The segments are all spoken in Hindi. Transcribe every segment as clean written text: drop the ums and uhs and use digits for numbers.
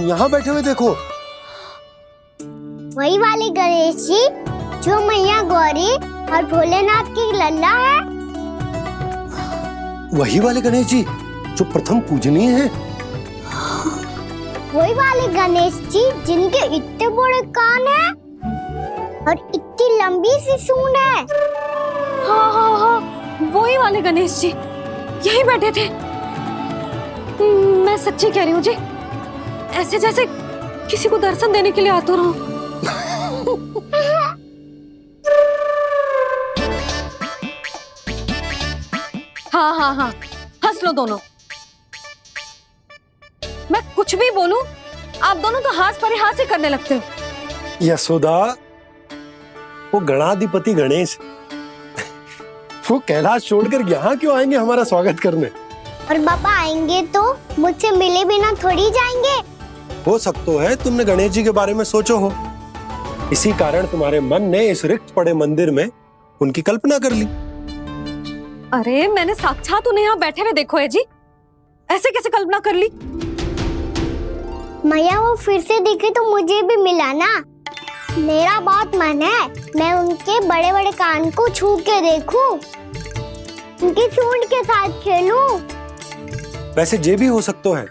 यहाँ बैठे हुए देखो। वही वाले गणेश जी जो मैया गौरी और भोलेनाथ की लल्ला है। वही वाले गणेश जी जो प्रथम पूजनीय है। वही वाले गणेश जी जिनके इतने बड़े कान हैं और इतनी लंबी सी सूंड है। हाँ, वही वाले गणेश जी यही बैठे थे। मैं सच्ची कह रही हूँ जी, ऐसे जैसे किसी को दर्शन देने के लिए आतुर हूँ। हाँ, हंस लो दोनों। मैं कुछ भी बोलूं, आप दोनों तो हास परिहास ही करने लगते हो। यशोदा, वो गणाधिपति गणेश वो कैलाश छोड़कर यहाँ क्यों आएंगे हमारा स्वागत करने? और पापा आएंगे तो मुझसे मिले बिना थोड़ी जाएंगे। हो सकता है तुमने गणेश जी के बारे में सोचो हो, इसी कारण तुम्हारे मन ने इस रिक्त पड़े मंदिर में उनकी कल्पना कर ली। अरे मैंने साक्षात उन्हें यहाँ बैठे हुए देखो है जी, ऐसे कैसे कल्पना कर ली? मैया वो फिर से दिखे तो मुझे भी मिला ना। मेरा बहुत मन है मैं उनके बड़े बड़े कान को छू के देखूं, उनकी सूंड के साथ खेलूं। वैसे ये भी हो सकता है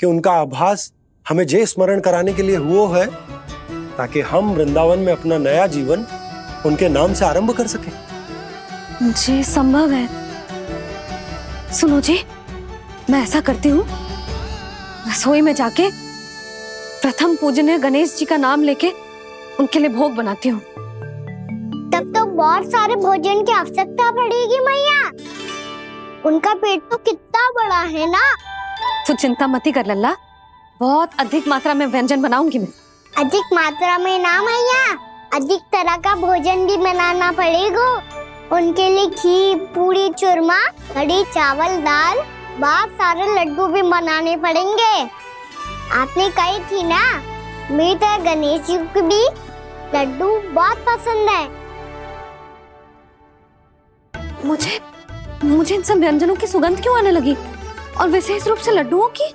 कि उनका आभास हमें जे स्मरण कराने के लिए हुआ है ताकि हम वृंदावन में अपना नया जीवन उनके नाम से आरंभ कर सकें। जी संभव है। सुनो जी, मैं ऐसा करती हूँ, रसोई में जाके प्रथम पूजनीय गणेश जी का नाम लेके उनके लिए भोग बनाती हूँ। तब तो बहुत सारे भोजन की आवश्यकता पड़ेगी मैया। उनका पेट तो कितना बड़ा है ना। तू चिंता मत ही कर लल्ला, बहुत अधिक मात्रा में व्यंजन बनाऊंगी मैं। अधिक मात्रा में ना मैया, अधिक तरह का भोजन भी बनाना पड़ेगा। उनके लिए खीर, पूरी, चूरमा, कढ़ी, चावल, दाल, बहुत सारे लड्डू भी बनाने पड़ेंगे। आपने कही थी ना, मेरी तरह गणेश जी को भी लड्डू बहुत पसंद है। मुझे इन सब व्यंजनों की सुगंध क्यों आने लगी, और विशेष रूप से लड्डुओं की?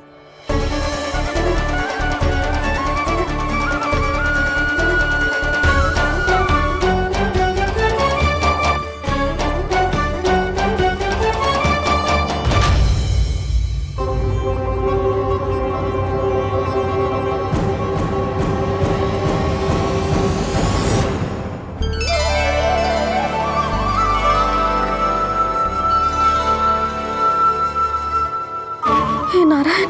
नारायण,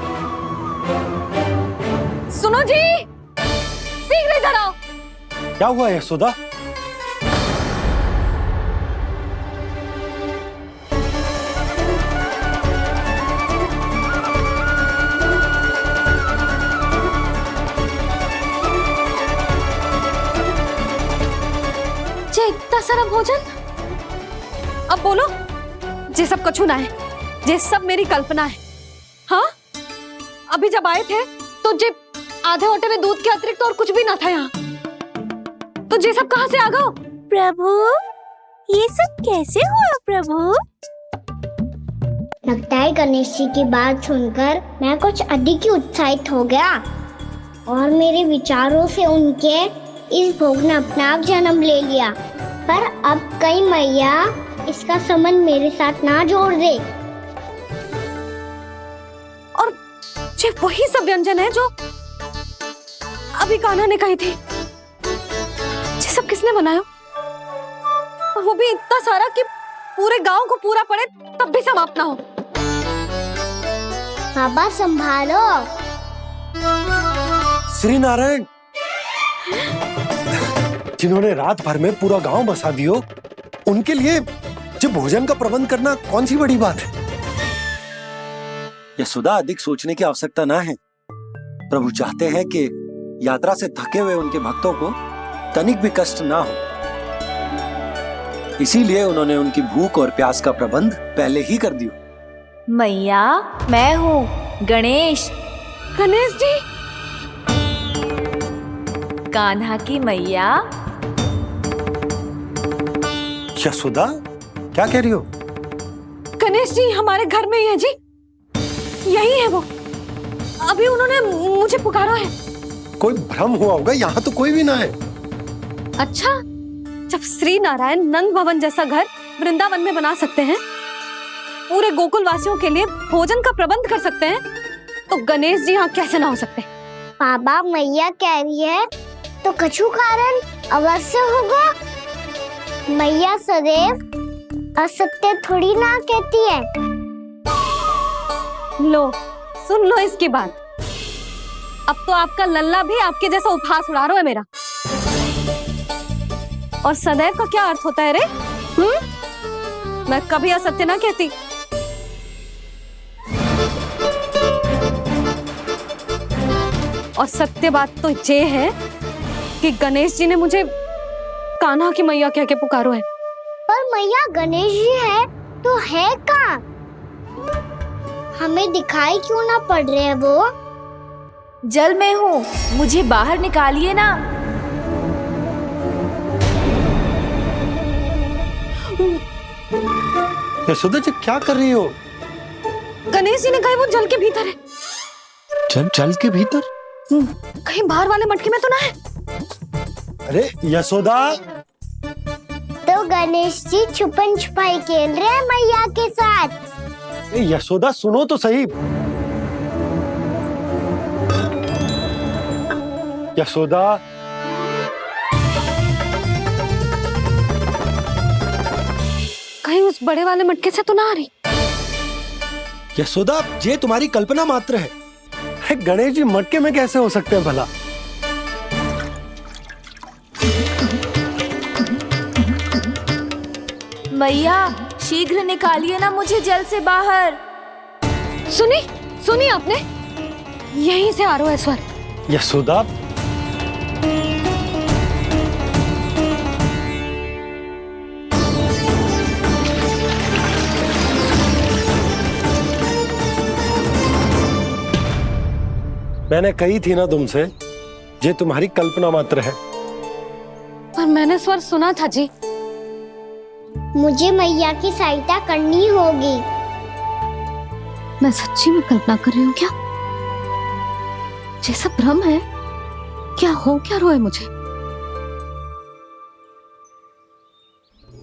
सुनो जी, शीघ्र इधर आओ। क्या हुआ यशोदा? जे इतना सारा भोजन, अब बोलो, जे सब कछु ना है, जे सब मेरी कल्पना है। हाँ, अभी जब आए थे तो जे आधे ओटे में दूध के अतिरिक्त और कुछ भी ना था यहाँ, तो जे सब कहाँ से आ गए? प्रभु, ये सब कैसे हुआ प्रभु? लगता है गणेश जी की बात सुनकर मैं कुछ अधिक ही उत्साहित हो गया और मेरे विचारों से उनके इस भोग ने अपना आप जन्म ले लिया। पर अब कहीं मैया इसका संबंध मेरे साथ ना जोड़ दे। ये वही सब व्यंजन है जो अभी कान्हा ने कही थी। ये सब किसने बनाया? और वो भी इतना सारा कि पूरे गांव को पूरा पड़े तब भी समाप्त ना हो। बाबा संभालो। श्री नारायण, जिन्होंने रात भर में पूरा गांव बसा दियो, उनके लिए जो भोजन का प्रबंध करना कौन सी बड़ी बात है? यशोदा, अधिक सोचने की आवश्यकता ना है। प्रभु चाहते हैं कि यात्रा से थके हुए उनके भक्तों को तनिक भी कष्ट ना हो, इसीलिए उन्होंने उनकी भूख और प्यास का प्रबंध पहले ही कर दिया। मैया, मैं हूँ गणेश। गणेश जी, कान्हा की मैया। यशोदा, क्या कह रही हो? गणेश जी हमारे घर में ही है जी, यही है वो। अभी उन्होंने मुझे पुकारा है। कोई भ्रम हुआ होगा, यहाँ तो कोई भी ना है। अच्छा, जब श्री नारायण नंद भवन जैसा घर वृंदावन में बना सकते हैं, पूरे गोकुल वासियों के लिए भोजन का प्रबंध कर सकते हैं, तो गणेश जी यहाँ कैसे ना हो सकते? बाबा मैया कह रही है तो कछु कारण अवश्य होगा। मैया सदैव असत्य थोड़ी ना कहती है। लो, सुन लो इसकी बात। अब तो आपका लल्ला भी आपके जैसा उपहास उड़ा रहा है मेरा। और सदैव का क्या अर्थ होता है रे? मैं कभी असत्य ना कहती। और सत्य बात तो ये है कि गणेश जी ने मुझे कान्हा की मैया कह के पुकारो है। पर मैया गणेश जी है तो है कहाँ? हमें दिखाई क्यों ना पड़ रहे हैं वो? जल में हूँ, मुझे बाहर निकालिए ना। यशोदा जी क्या कर रही हो? गणेश जी ने कहा वो जल के भीतर है। जल के भीतर? कहीं बाहर वाले मटके में तो ना है? अरे यशोदा! तो गणेश जी छुपन छुपाई खेल रहे हैं मैया के साथ। यशोदा सुनो तो सही। यशोदा, कहीं उस बड़े वाले मटके से तो ना आ रही? यशोदा ये तुम्हारी कल्पना मात्र है। गणेश जी मटके में कैसे हो सकते हैं भला? मैया शीघ्र निकालिए ना मुझे जल से बाहर। सुनी आपने? यहीं से आ रहा है स्वर। यशोदा, मैंने कही थी ना तुमसे, ये तुम्हारी कल्पना मात्र है। पर मैंने स्वर सुना था जी। मुझे मैया की सहायता करनी होगी। मैं सच्ची में कल्पना कर रही हूँ क्या? ये सब भ्रम है क्या? हो क्या रहा है मुझे?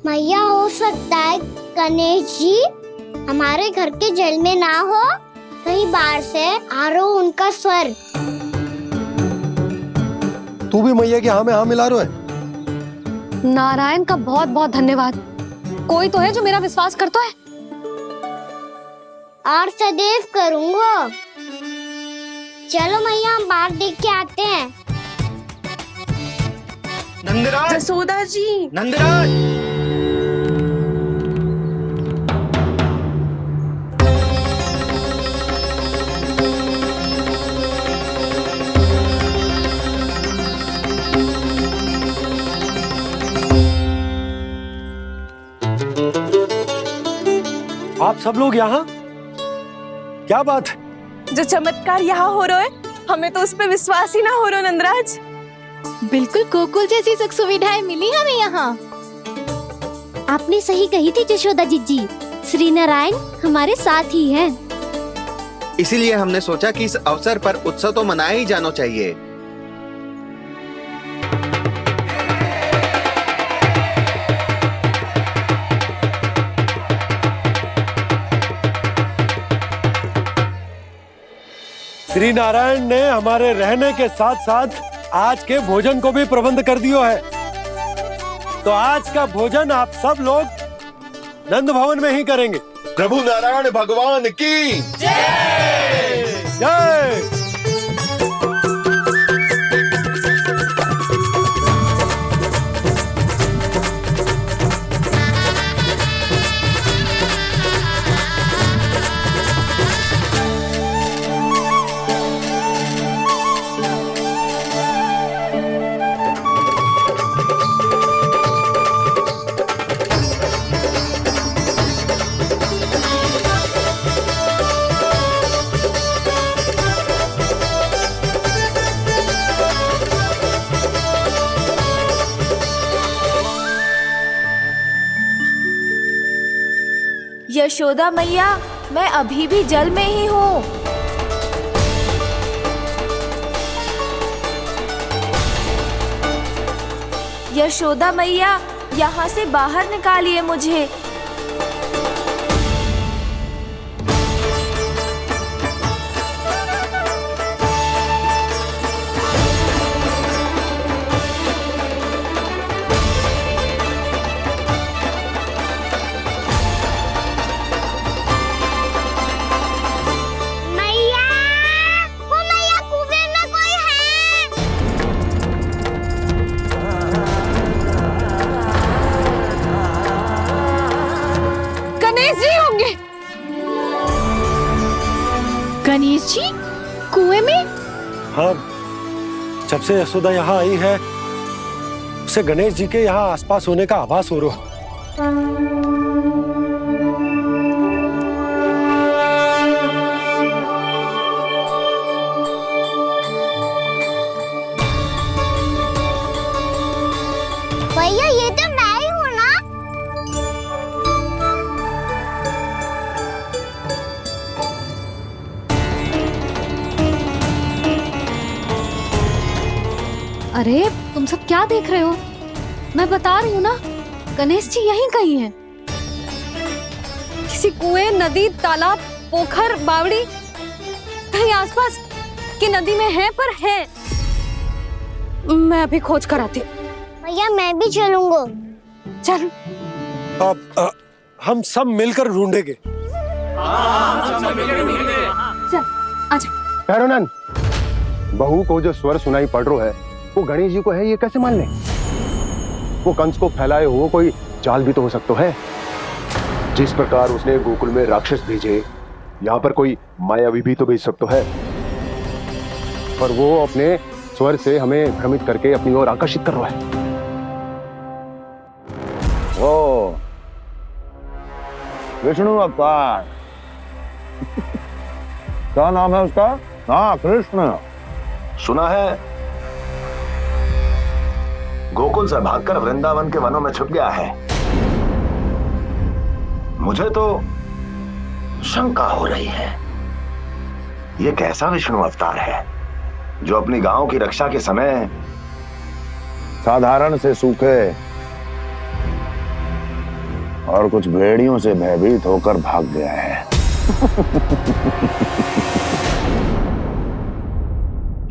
मैया हो सकता है गणेश जी हमारे घर के जल में ना हो, कहीं बाहर से आ रहा हो उनका स्वर। तू भी मैया के हाँ में हाँ मिला रहा है। नारायण का बहुत बहुत धन्यवाद। कोई तो है जो मेरा विश्वास करता है। और सदैव करूंगा। चलो मैया हम बाहर देख के आते हैं। नंदराज! जसोदा जी! नंदराज! आप सब लोग यहाँ? क्या बात है? जो चमत्कार यहाँ हो रहा है, हमें तो उस पे विश्वास ही ना हो रहा नंदराज। बिल्कुल गोकुल जैसी सुख सुविधाएं मिली हमें यहाँ। आपने सही कही थी जशोदा जीजी, श्री नारायण हमारे साथ ही हैं। इसीलिए हमने सोचा कि इस अवसर पर उत्सव तो मनाया ही जाना चाहिए। श्री नारायण ने हमारे रहने के साथ साथ आज के भोजन को भी प्रबंध कर दियो है। तो आज का भोजन आप सब लोग नंद भवन में ही करेंगे। प्रभु नारायण भगवान की जय जय। यशोदा मैया, मैं अभी भी जल में ही हूँ। यशोदा मैया, यहाँ से बाहर निकालिए मुझे। मैया, वो मैया कुएं में कोई है। गणेश जी होंगे। गणेश जी कुएं में? हाँ, जब से यशोदा यहाँ आई है उसे गणेश जी के यहाँ आसपास होने का आभास हो रहा है। भैया ये तो मैं ही हूँ ना। अरे तुम सब क्या देख रहे हो? मैं बता रही हूँ ना, गणेश जी यहीं कहीं हैं। किसी कुएं, नदी, तालाब, पोखर, बावड़ी, कहीं आसपास की नदी में है, पर है। मैं अभी खोज कर आती हूँ। भैया मैं भी चलूंगा। चल। अब हम सब मिलकर ढूंढेंगे। चल आजा। भैरवनंद, बहू को जो स्वर सुनाई पड़ रहा है वो गणेश जी को है, ये कैसे मान ले? वो कंस को फैलाए हुए कोई जाल भी तो हो सकता है। जिस प्रकार उसने गोकुल में राक्षस भेजे, यहाँ पर कोई मायावी भी तो भेज सकता है। और वो अपने स्वर से हमें भ्रमित करके अपनी ओर आकर्षित कर रहा है। ओ विष्णु अवतार। क्या नाम है उसका? हाँ, कृष्ण। सुना है गोकुल से भागकर वृंदावन के वनों में छुप गया है। मुझे तो शंका हो रही है, ये कैसा विष्णु अवतार है जो अपनी गांव की रक्षा के समय साधारण से सूखे और कुछ भेड़ियों से भयभीत होकर भाग गया है।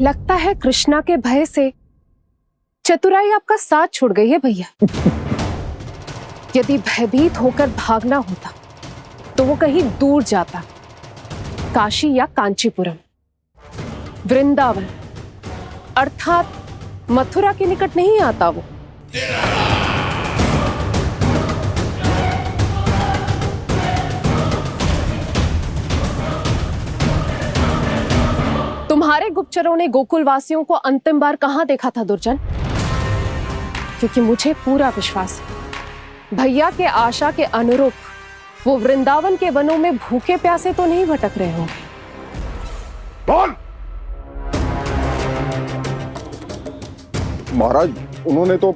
लगता है कृष्णा के भय से चतुराई आपका साथ छोड़ गई है भैया। यदि भयभीत होकर भागना होता तो वो कहीं दूर जाता, काशी या कांचीपुरम, वृंदावन अर्थात मथुरा के निकट नहीं आता वो। तुम्हारे गुप्तचरों ने गोकुल वासियों को अंतिम बार कहां देखा था दुर्जन? क्योंकि मुझे पूरा विश्वास है भैया के आशा के अनुरूप वो वृंदावन के वनों में भूखे प्यासे तो नहीं भटक रहे होंगे। बोल! महाराज, उन्होंने तो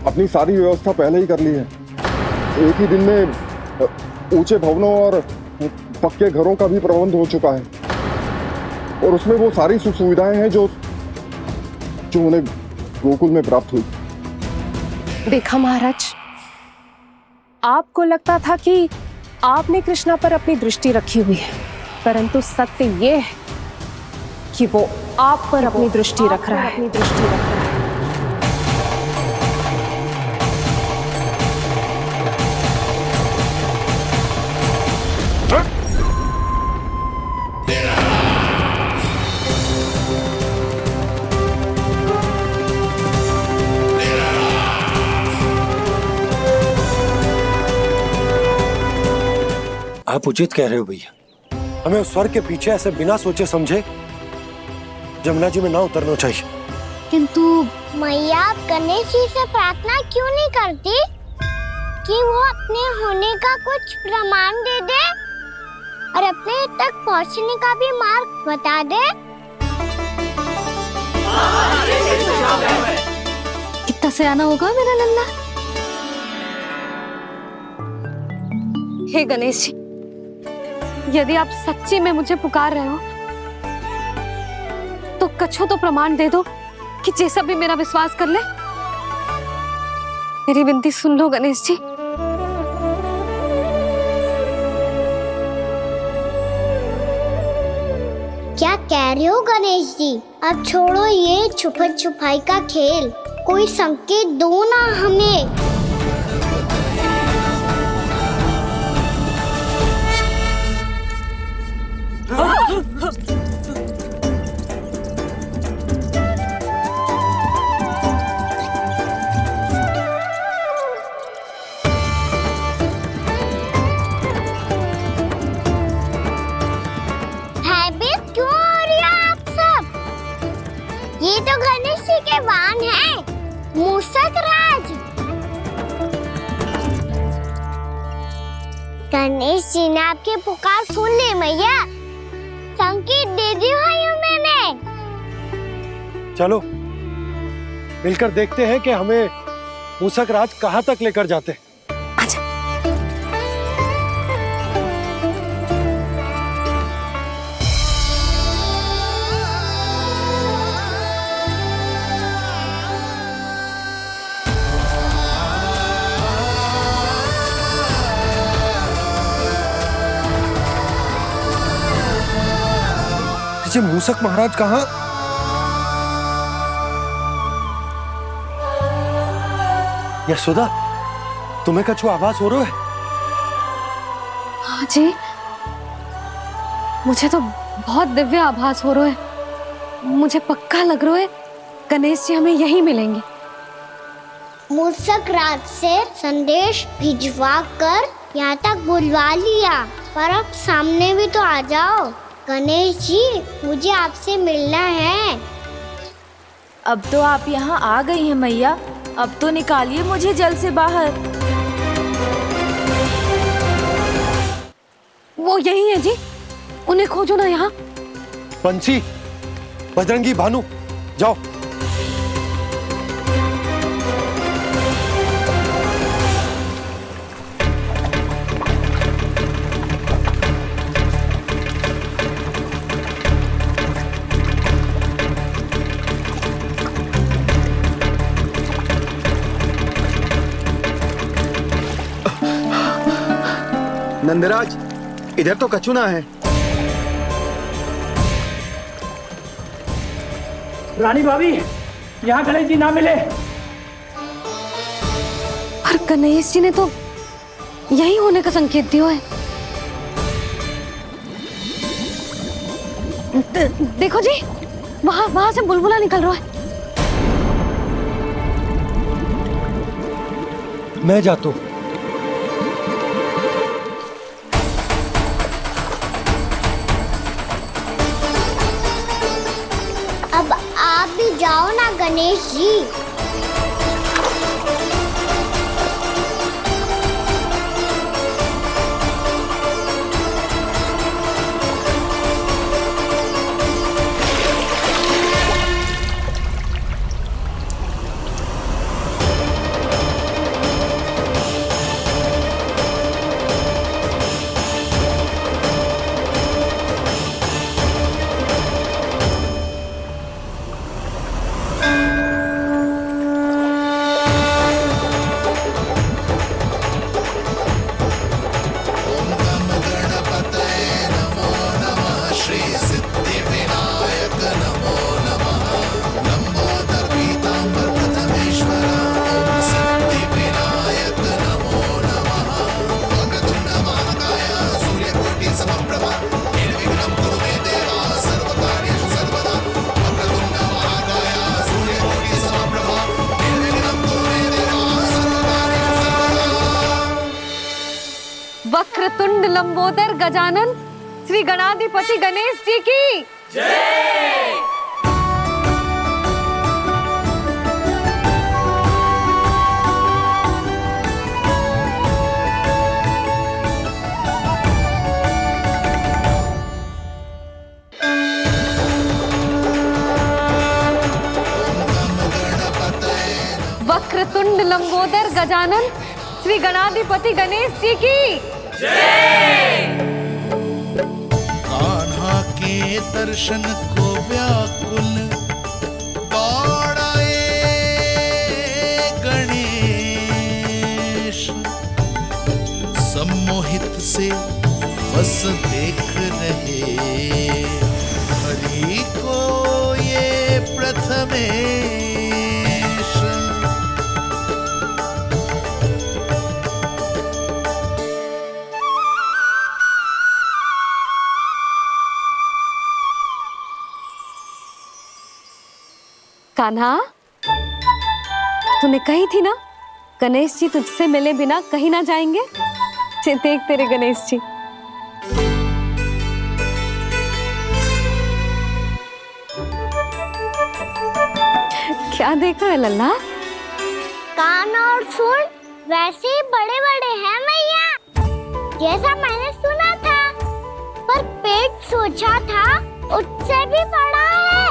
अपनी सारी व्यवस्था पहले ही कर ली है। एक ही दिन में ऊंचे भवनों और पक्के घरों का भी प्रबंध हो चुका है, और उसमें वो सारी सुख सुविधाएं हैं जो उन्हें गोकुल में प्राप्त हुई। देखा महाराज, आपको लगता था कि आपने कृष्णा पर अपनी दृष्टि रखी हुई है, परंतु सत्य ये है कि वो आप पर अपनी दृष्टि रख रहा है। आप उचित कह रहे हो भैया, हमें उस स्वर के पीछे ऐसे बिना सोचे समझे जमुना जी में ना उतरना चाहिए। किंतु मैया, आप गणेश जी से प्रार्थना क्यों नहीं करती कि वो अपने होने का कुछ प्रमाण दे दे और अपने तक पहुंचने का भी मार्ग बता दे? कितना सयाना होगा मेरा लल्ला। हे गणेश जी, यदि आप सच्ची में मुझे पुकार रहे हो तो कछो तो प्रमाण दे दो कि जैसा भी मेरा विश्वास कर ले। मेरी विनती सुन लो गणेश जी। क्या कह रहे हो गणेश जी? अब छोड़ो ये छुपन छुपाई का खेल, कोई संकेत दो ना हमें। भयभीत क्यों हो रही हो आप सब? ये तो गणेश जी के वाहन हैं, मूषक राज। गणेश जी ने आपकी पुकार सुन ली मैया, संकेत दे दी भाइयों मैंने। चलो मिलकर देखते हैं कि हमें मूषक राज कहाँ तक लेकर जाते हैं। जी मूषक महाराज कहाँ? यशोदा, तुम्हें कछु आभास हो रहा है? हाँ जी, मुझे तो बहुत दिव्य आभास हो रहा है। मुझे पक्का लग रहा है गणेश जी हमें यहीं मिलेंगे। मूषक राज से संदेश भिजवा कर यहाँ तक बुलवा लिया, पर अब सामने भी तो आ जाओ। गणेश जी, मुझे आपसे मिलना है। अब तो आप यहाँ आ गई हैं मैया, अब तो निकालिए मुझे जल से बाहर। वो यही है जी, उन्हें खोजो ना यहाँ। बंसी, बजरंगी, भानु, जाओ। नंदराज, इधर तो कछु ना है। रानी भाभी, यहाँ गणेश जी ना मिले। पर गणेश जी ने तो यही होने का संकेत दिया है। देखो जी, वहां से बुलबुला निकल रहा है। मैं जाता हूं। अब आप भी जाओ ना गणेश जी। वक्रतुंड लंबोदर गजानन श्री गणाधिपति गणेश जी की जय। वक्रतुंड लंबोदर गजानन श्री गणाधिपति गणेश जी की जय। कान्हा के दर्शन को व्याकुल दौड़ाए गणेश, से बस देख रहे, हरि को ये प्रथमेश। कान्हा, तूने कही थी ना गणेश जी तुझसे मिले बिना कहीं ना जाएंगे। देख तेरे गणेश जी। क्या देखा है लल्ला? कान और सुन वैसे ही बड़े बड़े हैं मैया, जैसा मैंने सुना था, पर पेट सोचा था उससे भी बड़ा है।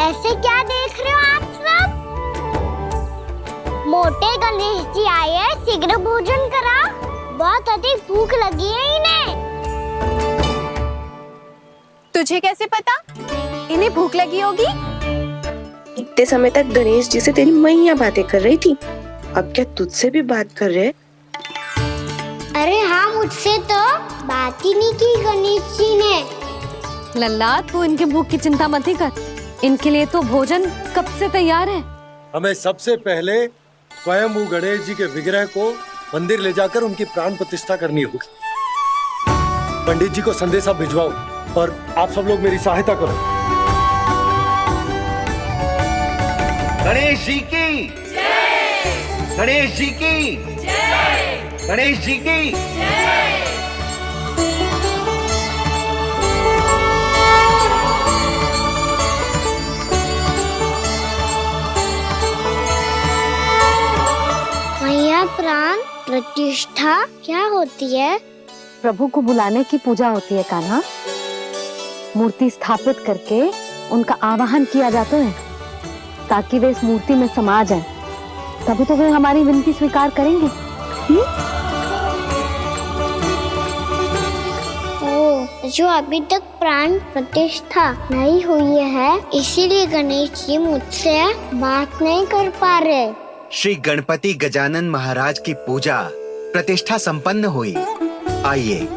ऐसे क्या देख रहे हो आप सब? मोटे गणेश जी आए हैं, शीघ्र भोजन करा, बहुत अधिक भूख लगी है इन्हें। तुझे कैसे पता इन्हें भूख लगी होगी? इतने समय तक गणेश जी से तेरी मैया बातें कर रही थी, अब क्या तुझसे भी बात कर रहे? अरे हाँ, मुझसे तो बात ही नहीं की गणेश जी ने। लल्ला, तू इनके भूख की चिंता मत ही कर, इनके लिए तो भोजन कब से तैयार है। हमें सबसे पहले स्वयं गणेश जी के विग्रह को मंदिर ले जाकर उनकी प्राण प्रतिष्ठा करनी होगी। पंडित जी को संदेशा भिजवाओ और आप सब लोग मेरी सहायता करो। गणेश जी की जय! गणेश जी की जय! गणेश जी की जय! मैया, प्राण प्रतिष्ठा क्या होती है? प्रभु को बुलाने की पूजा होती है कान्हा। मूर्ति स्थापित करके उनका आवाहन किया जाता है ताकि वे इस मूर्ति में समा जाएं। तभी तो वे हमारी विनती स्वीकार करेंगे। जो अभी तक प्राण प्रतिष्ठा नहीं हुई है, इसीलिए गणेश जी मुझसे बात नहीं कर पा रहे। श्री गणपति गजानन महाराज की पूजा प्रतिष्ठा संपन्न हुई। आइए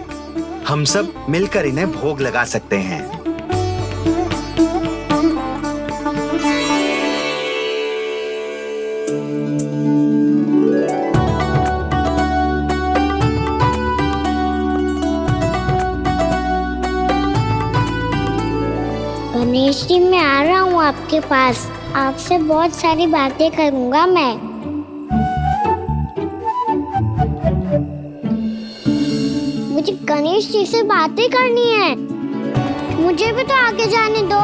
हम सब मिलकर इन्हें भोग लगा सकते हैं। गणेश जी, मैं आ रहा हूँ आपके पास, आपसे बहुत सारी बातें करूँगा मैं। मुझे गणेश जी से बातें करनी है, मुझे भी तो आगे जाने दो।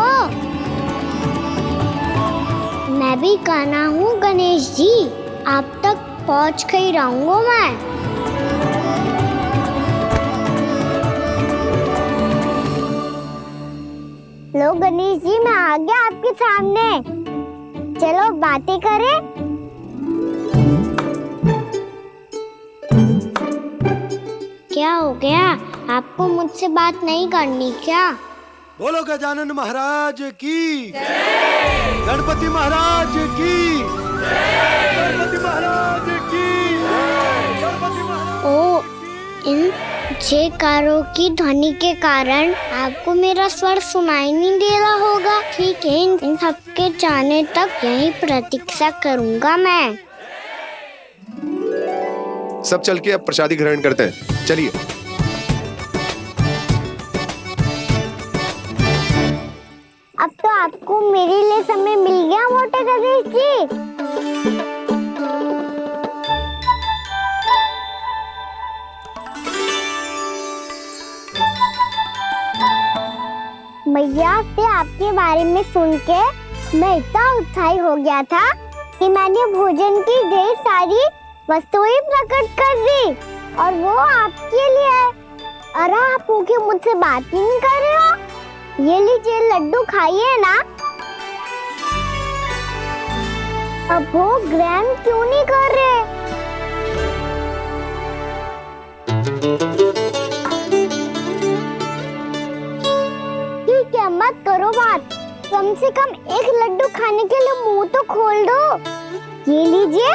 मैं भी कान्हा हूँ गणेश जी, आप तक पहुँच कर ही रहूँगा मैं। लो गणेश जी, मैं आ गया आपके सामने, चलो बातें करें। क्या हो गया, आपको मुझसे बात नहीं करनी क्या? बोलो गजानन महाराज की जय! गणपति महाराज की जय! गणपति महाराज की जय! गणपति महाराज। ओ, इन जयकारों की ध्वनि के कारण आपको मेरा स्वर सुनाई नहीं दे रहा होगा। ठीक है, इन सबके जाने तक यही प्रतीक्षा करूंगा मैं। सब चल के अब प्रसादी ग्रहण करते हैं, चलिए। अब तो आपको मेरे लिए समय मिल गया मोटे गणेश जी। मैया से आपके बारे में सुन के मैं इतना उत्साही हो गया था कि मैंने भोजन की ढेर सारी वस्तुएं प्रकट कर दी, और वो आपके लिए। अरे आप भूखे मुझसे बात ही नहीं कर रहे हो। ये लीजिए लड्डू, खाइए ना। अब वो ग्रहण क्यों नहीं कर रहे? ठीक है, मत करो बात, कम से कम एक लड्डू खाने के लिए मुंह तो खोल दो। ये लीजिए।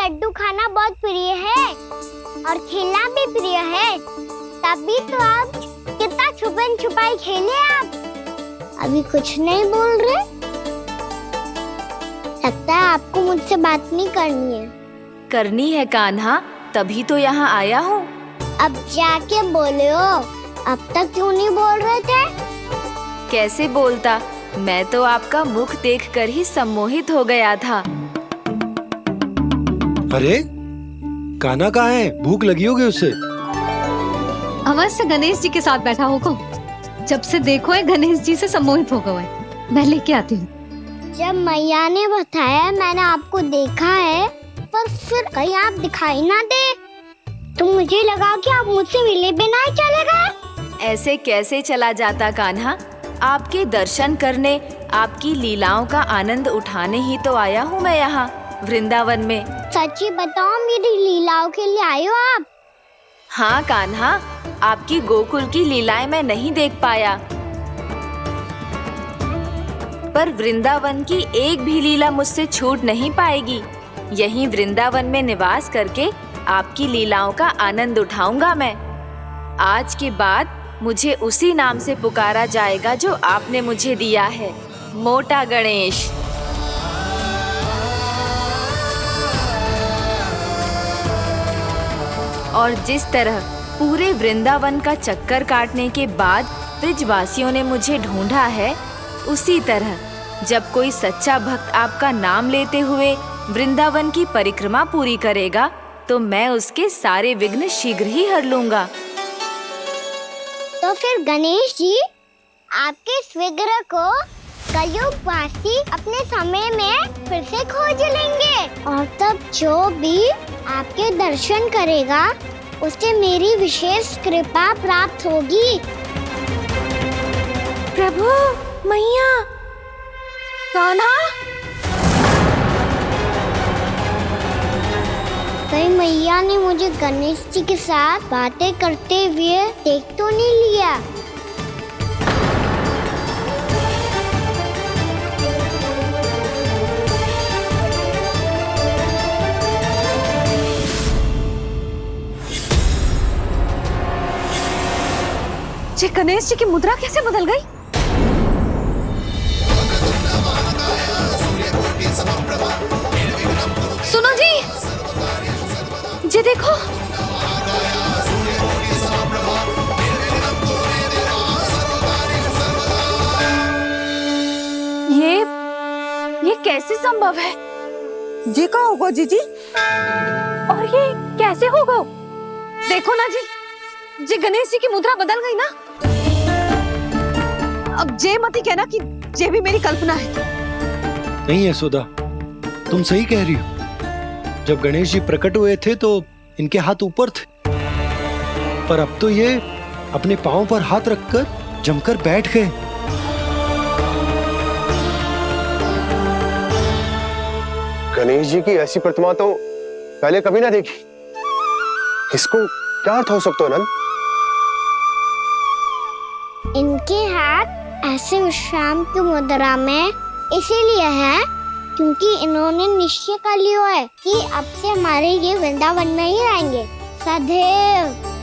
लड्डू खाना बहुत प्रिय है और खेलना भी प्रिय है, तभी तो आप कितना छुपन छुपाई खेले आप। अभी कुछ नहीं बोल रहे? लगता है आपको मुझसे बात नहीं करनी है। करनी है कान्हा, तभी तो यहाँ आया हूँ। अब जाके बोले हो, अब तक क्यों नहीं बोल रहे थे? कैसे बोलता, मैं तो आपका मुख देखकर ही सम्मोहित हो गया था। अरे कान्हा कहाँ है? भूख लगी होगी उससे। अवश्य गणेश जी के साथ बैठा होगा। जब से देखो है गणेश जी से सम्मोहित हो गए। मैं लेके आती हूँ। जब मैया ने बताया मैंने आपको देखा है, पर फिर कहीं आप दिखाई ना दे तो मुझे लगा कि आप मुझसे मिले बिना ही चले गए। ऐसे कैसे चला जाता कान्हा, आपके दर्शन करने, आपकी लीलाओं का आनंद उठाने ही तो आया हूँ मैं यहाँ वृंदावन में। सच्ची बताओ, मेरी लीलाओं के लिए आए हो आप? हाँ कान्हा, आपकी गोकुल की लीलाएं मैं नहीं देख पाया, पर वृंदावन की एक भी लीला मुझसे छूट नहीं पाएगी। यहीं वृंदावन में निवास करके आपकी लीलाओं का आनंद उठाऊंगा मैं। आज के बाद मुझे उसी नाम से पुकारा जाएगा जो आपने मुझे दिया है, मोटा गणेश। और जिस तरह पूरे वृंदावन का चक्कर काटने के बाद ब्रिजवासियों ने मुझे ढूंढा है, उसी तरह जब कोई सच्चा भक्त आपका नाम लेते हुए वृंदावन की परिक्रमा पूरी करेगा, तो मैं उसके सारे विघ्न शीघ्र ही हर लूंगा। तो फिर गणेश जी, आपके इस विग्रह को कलयुगवासी अपने समय में फिर से खोज लेंगे, और तब जो भी आपके दर्शन करेगा उसे मेरी विशेष कृपा प्राप्त होगी। प्रभु, मैया, कान्हा, कहीं मैया ने मुझे गणेश जी के साथ बातें करते हुए देख तो नहीं लिया? जी गणेश जी की मुद्रा कैसे बदल गई? सुनो जी, जी देखो, ये कैसे संभव है? जी का होगा जीजी? और ये कैसे होगा? देखो ना जी, जी गणेश जी की मुद्रा बदल गई ना। अब जे मत ही कहना कि ये भी मेरी कल्पना है। नहीं यशोदा, तुम सही कह रही हो। जब गणेश जी प्रकट हुए थे तो इनके हाथ ऊपर थे, पर अब तो ये अपने पांव पर हाथ रखकर जमकर बैठ गए। गणेश जी की ऐसी प्रतिमा तो पहले कभी ना देखी। इसको क्या अर्थ हो सकता है नंद? इनके हाथ ऐसे विश्राम की मुद्रा में इसीलिए है क्योंकि इन्होंने निश्चय कर लिया है कि अब से हमारे ये वृंदावन में ही रहेंगे सदैव।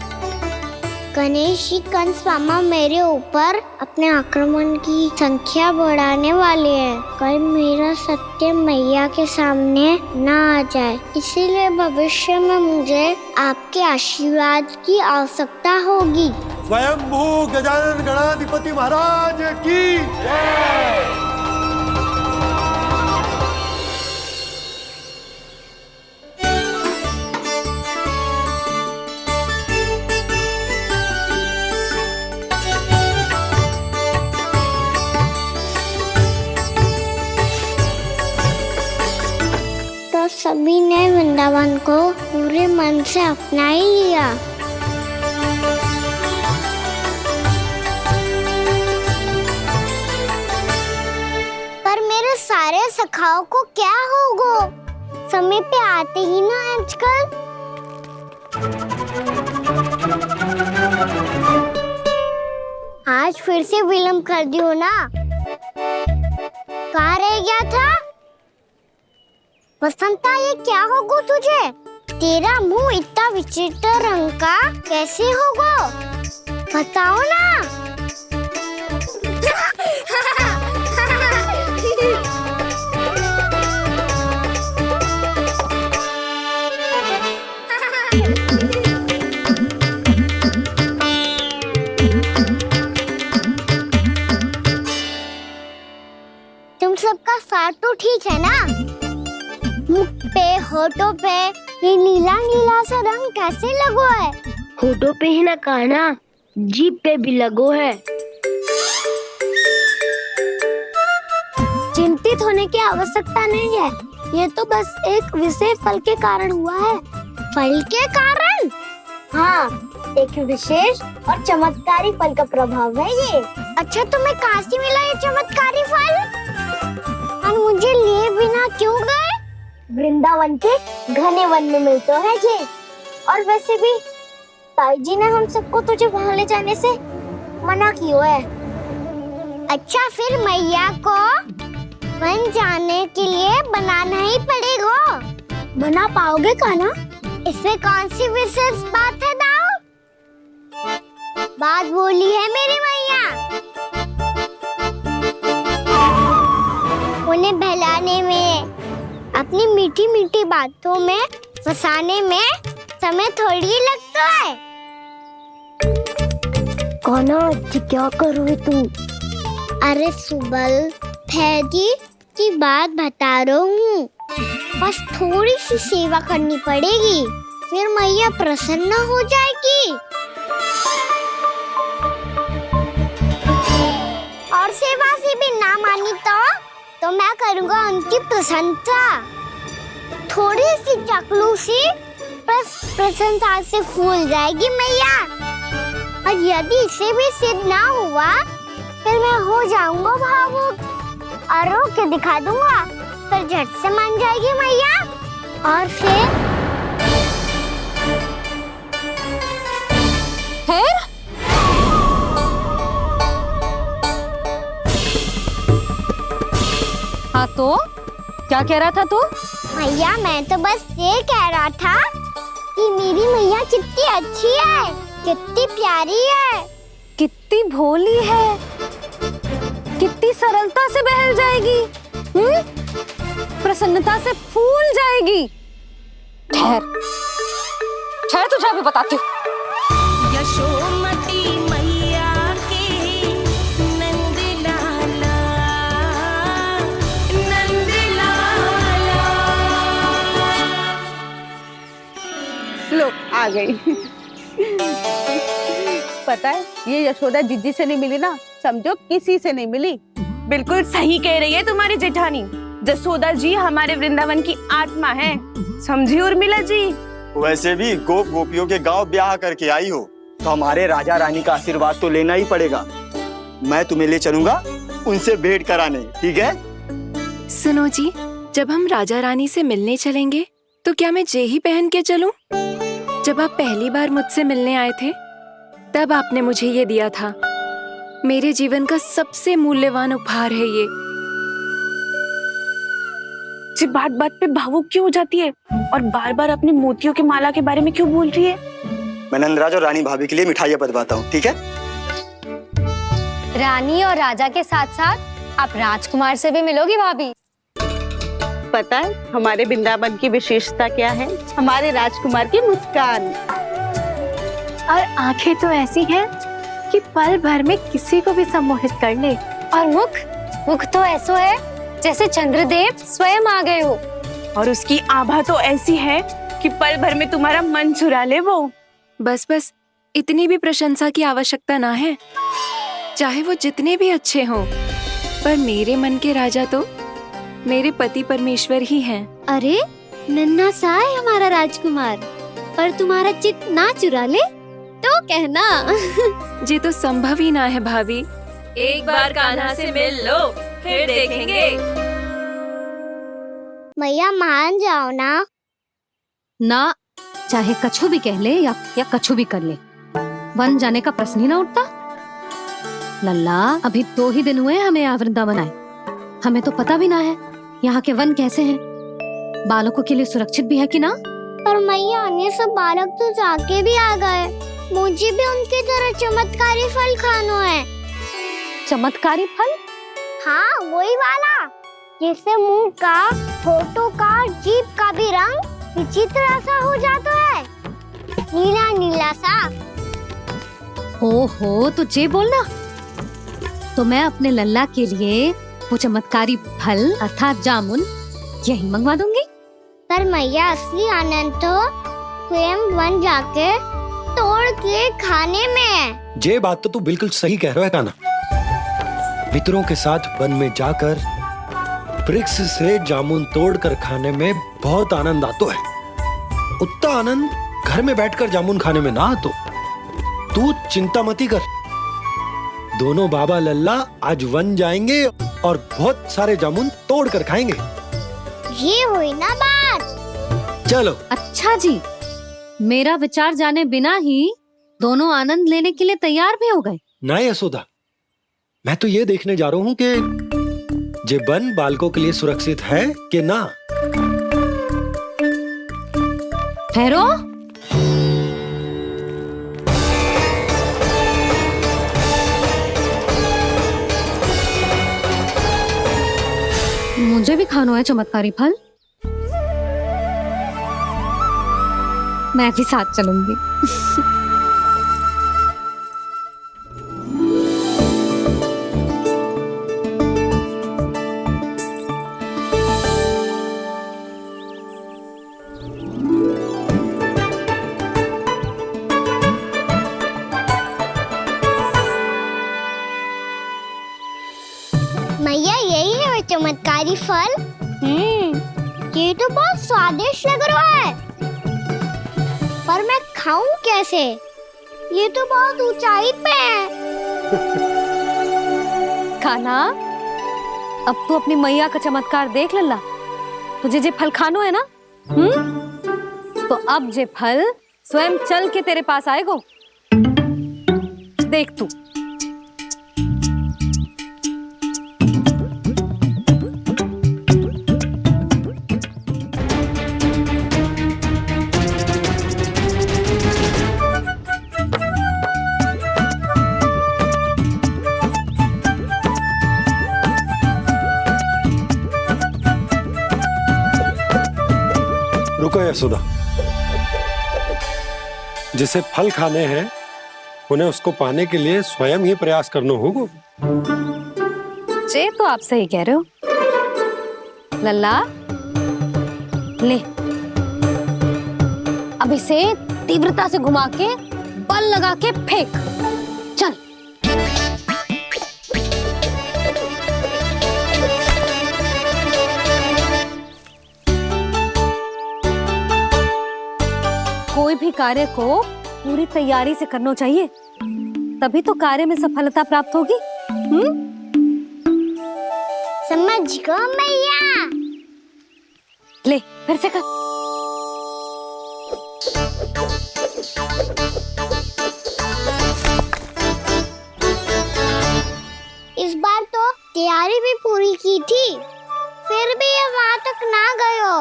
गणेश जी कंस मामा मेरे ऊपर अपने आक्रमण की संख्या बढ़ाने वाले हैं, कल मेरा सत्य मैया के सामने ना आ जाए, इसीलिए भविष्य में मुझे आपके आशीर्वाद की आवश्यकता होगी। स्वयंभू गजानन गणाधिपति महाराज की जय। तो सभी ने वृंदावन को पूरे मन से अपना ही लिया। पर मेरे सारे सखाओं को क्या होगा? समय पे आते ही ना आजकल। आज फिर से विलंब कर दियो ना। कहाँ रह गया था? बसंता, ये क्या होगा तुझे? तेरा मुंह इतना विचित्र रंग का कैसे होगा? बताओ ना। तुम सबका स्वाद तो ठीक है ना? मुख पे, होठों पे ये नीला नीला सा रंग कैसे लगो है? होठों पे ही ना कहना, जीभ पे भी लगो है। चिंतित होने की आवश्यकता नहीं है, ये तो बस एक विशेष फल के कारण हुआ है। फल के कारण? हाँ, एक विशेष और चमत्कारी फल का प्रभाव है ये। अच्छा, तुम्हें कहाँ से मिला ये चमत्कारी फल? और मुझे लिए बिना क्यों गए? वृंदावन के घने वन में मिलते हैं ये। और वैसे भी ताई जी ने हम सबको तुझे वहाँ ले जाने से मना किया है। अच्छा, फिर मैया को वन जाने के लिए बनाना ही पड़ेगा। बना पाओगे कान्हा? इसमें कौन सी विशेष बात है दाऊ? बात बोली है मेरी मैया। उन्हें बहलाने में, अपनी मीठी मीठी बातों में फंसाने में समय थोड़ी लगता है। कान्हा, क्या करोगे तुम? अरे सुबल, फैजी की बात बता रहा हूँ। बस थोड़ी सी सेवा करनी पड़ेगी, फिर मैया प्रसन्न हो जाएगी। और सेवा से भी ना मानी तो मैं करूँगा उनकी प्रशंसा। थोड़ी सी चाकलूसी बस प्रशंसा से फूल जाएगी मैया। और यदि इसे भी सिद्ध ना हुआ, फिर मैं हो जाऊंगा भावुक और रो के दिखा दूंगा, फिर झट से मान जाएगी मैया। और फिर हाँ तो क्या कह रहा था तू? मैया, मैं तो बस ये कह रहा था कि मेरी मैया कितनी अच्छी है, कितनी प्यारी है, कितनी भोली है, कितनी सरलता से बहल जाएगी, प्रसन्नता से फूल जाएगी। ठहर ठहर, तुझे अभी बताती हूँ। यशोमती मैया के नंद लाला, नंद लाला। लो, आ गई। पता है, ये यशोदा जिज्जी से नहीं मिली ना, समझो किसी से नहीं मिली। बिल्कुल सही कह रही है तुम्हारी जेठानी। जसोदा जी हमारे वृंदावन की आत्मा है, समझी उर्मिला जी। वैसे भी गोप गोपियों के गांव ब्याह करके आई हो, तो हमारे राजा रानी का आशीर्वाद तो लेना ही पड़ेगा। मैं तुम्हें ले चलूंगा उनसे भेंट कराने, ठीक है? सुनो जी, जब हम राजा रानी से मिलने चलेंगे तो क्या मैं जे ही पहन के चलूं? जब आप पहली बार मुझसे मिलने आए थे, तब आपने मुझे ये दिया था। मेरे जीवन का सबसे मूल्यवान उपहार है ये। जी, बात बात पे भावुक क्यों हो जाती है और बार बार अपनी मोतियों की माला के बारे में क्यों बोल रही है? मैं नंदराज और रानी भाभी के लिए मिठाइयाँ बंटवाता हूँ, ठीक है? रानी और राजा के साथ साथ आप राजकुमार से भी मिलोगी भाभी। पता है हमारे वृंदावन की विशेषता क्या है? हमारे राजकुमार की मुस्कान। और आंखें तो ऐसी हैं कि पल भर में किसी को भी सम्मोहित कर ले। और मुख तो ऐसा है जैसे चंद्रदेव स्वयं आ गए हो। और उसकी आभा तो ऐसी है कि पल भर में तुम्हारा मन चुरा ले वो। बस बस, इतनी भी प्रशंसा की आवश्यकता ना है। चाहे वो जितने भी अच्छे हों, पर मेरे मन के राजा तो मेरे पति परमेश्वर ही हैं। अरे नन्हा सा है हमारा राजकुमार, पर तुम्हारा चित्त ना चुरा ले तो कहना। ये तो संभव ही ना है भाभी। एक बार कान्हा से मिल लो, फिर देखेंगे। मैया, मान जाओ ना। ना, चाहे कछु भी कह ले या कछु भी कर ले, वन जाने का प्रश्न ही ना उठता। लल्ला, अभी 2 ही दिन हुए हमें यहाँ वृंदावन आए, हमें तो पता भी ना है यहाँ के वन कैसे हैं। बालकों के लिए सुरक्षित भी है कि ना? पर मैया ये सब बालक तो जाके भी आ गए। मुझे भी उनकी तरह चमत्कारी फल खाना है। चमत्कारी फल? हाँ, वही वाला जिससे मुंह का, होठों का, जीभ का भी रंग विचित्र सा हो जाता है, नीला नीला सा। हो तो जे बोलना। तो मैं अपने लल्ला के लिए वो चमत्कारी फल अर्थात जामुन यही मंगवा दूंगी। पर मैया असली आनंद तो स्वयं वन जाके तोड़ के खाने में है। ये बात तो तू बिल्कुल सही कह रहा है कान्हा। मित्रों के साथ वन में जाकर वृक्ष से जामुन तोड़कर खाने में बहुत आनंद आता है। उतना आनंद घर में बैठकर जामुन खाने में ना आतो। तू चिंता मती कर, दोनों बाबा लल्ला आज वन जाएंगे और बहुत सारे जामुन तोड़कर खाएंगे। ये हुई ना बात। चलो। अच्छा जी, मेरा विचार जाने बिना ही दोनों आनंद लेने के लिए तैयार भी हो गए। ना यशोदा, मैं तो ये देखने जा रहा हूँ कि ये वन बालकों के लिए सुरक्षित है कि ना। ठहरो। मुझे भी खाना है चमत्कारी फल। मैं भी साथ चलूंगी। मैया यही है वो चमत्कारी फल। ये तो बहुत स्वादिष्ट लग रहा है, पर मैं खाऊं कैसे? ये तो बहुत ऊंचाई पे है। कान्हा, अब तू अपनी मैया का चमत्कार देख लल्ला। तुझे जे फल खानो है ना, तो अब जे फल स्वयं चल के तेरे पास आएगो। देख तू। रुको यशोदा, जिसे फल खाने हैं उन्हें उसको पाने के लिए स्वयं ही प्रयास करना होगा। जे तो आप सही कह रहे हो लल्ला। ले, अब इसे तीव्रता से घुमा के बल लगा के फेंक। चल। कोई भी कार्य को पूरी तैयारी से करना चाहिए, तभी तो कार्य में सफलता प्राप्त होगी। समझ गो मैया। ले, फिर से कर। इस बार तो तैयारी भी पूरी की थी, फिर भी ये वहां तक ना गयो।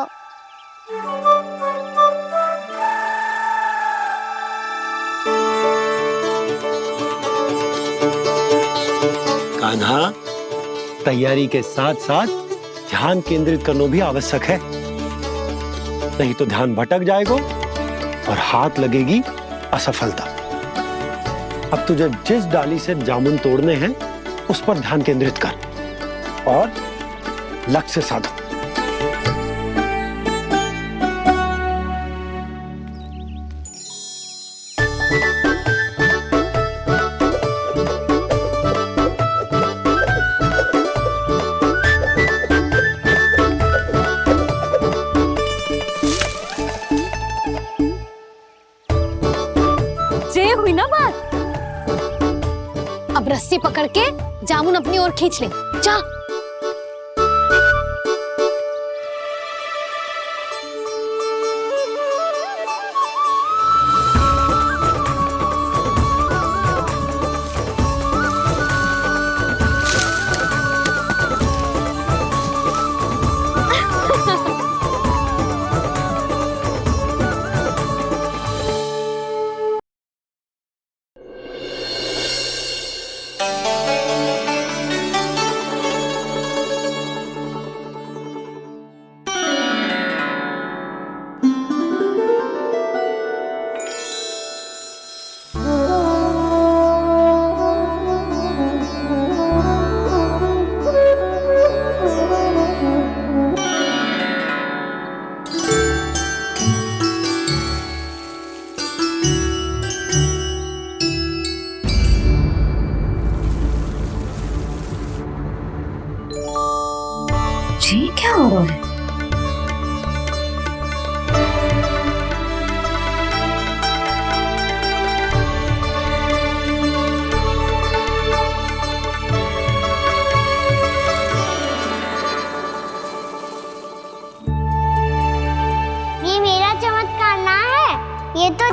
कान्हा, तैयारी के साथ साथ ध्यान केंद्रित करना भी आवश्यक है, नहीं तो ध्यान भटक जाएगा और हाथ लगेगी असफलता। अब तुझे जिस डाली से जामुन तोड़ने हैं उस पर ध्यान केंद्रित कर और लक्ष्य साधो। हुई ना बात। अब रस्सी पकड़ के जामुन अपनी ओर खींच ले। जा।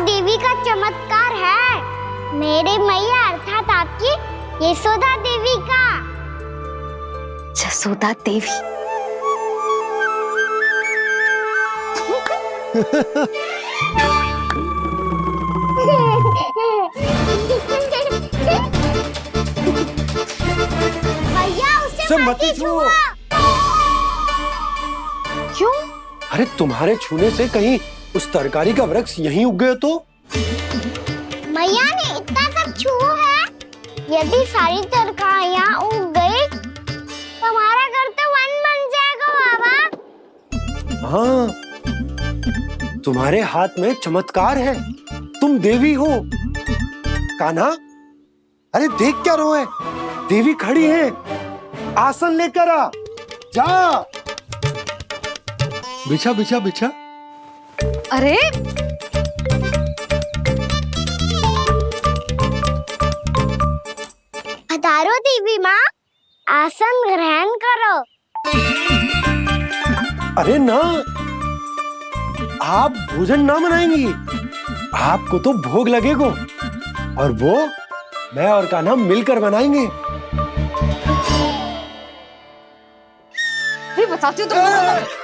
देवी का चमत्कार है, मेरे मैया अर्थात आपकी यशोदा देवी का। जसोदा देवी। भैया उसे मत छुओ। क्यों? अरे तुम्हारे छूने से कहीं उस तरकारी का वृक्ष यहीं उग गए तो? मैया ने इतना सब छुआ है, यदि सारी तरकारियां उग गई तो हमारा घर तो वन बन जाएगा बाबा। हाँ, तुम्हारे हाथ में चमत्कार है, तुम देवी हो। कान्हा, अरे देख क्या रोए, देवी खड़ी है, आसन लेकर आ, जा। बिछा बिछा बिछा। अरे पधारो देवी माँ, आसन ग्रहण करो। अरे ना, आप भोजन ना बनाएंगी, आपको तो भोग लगेगा और वो मैं और कान्हा मिलकर बनाएंगे। भी बताती हूँ तुमको।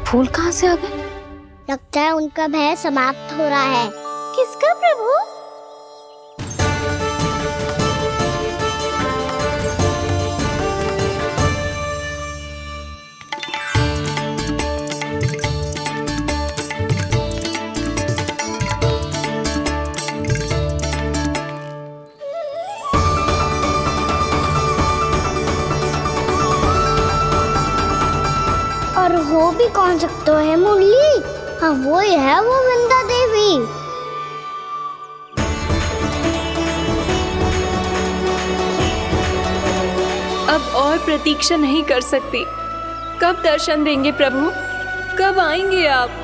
फूल कहाँ से आ गए? लगता है उनका भय समाप्त हो रहा है। किसका प्रभु? और हो भी कौन सकता है मुरली? हाँ वो ही है, वो वृंदा देवी। अब और प्रतीक्षा नहीं कर सकती। कब दर्शन देंगे प्रभु? कब आएंगे आप?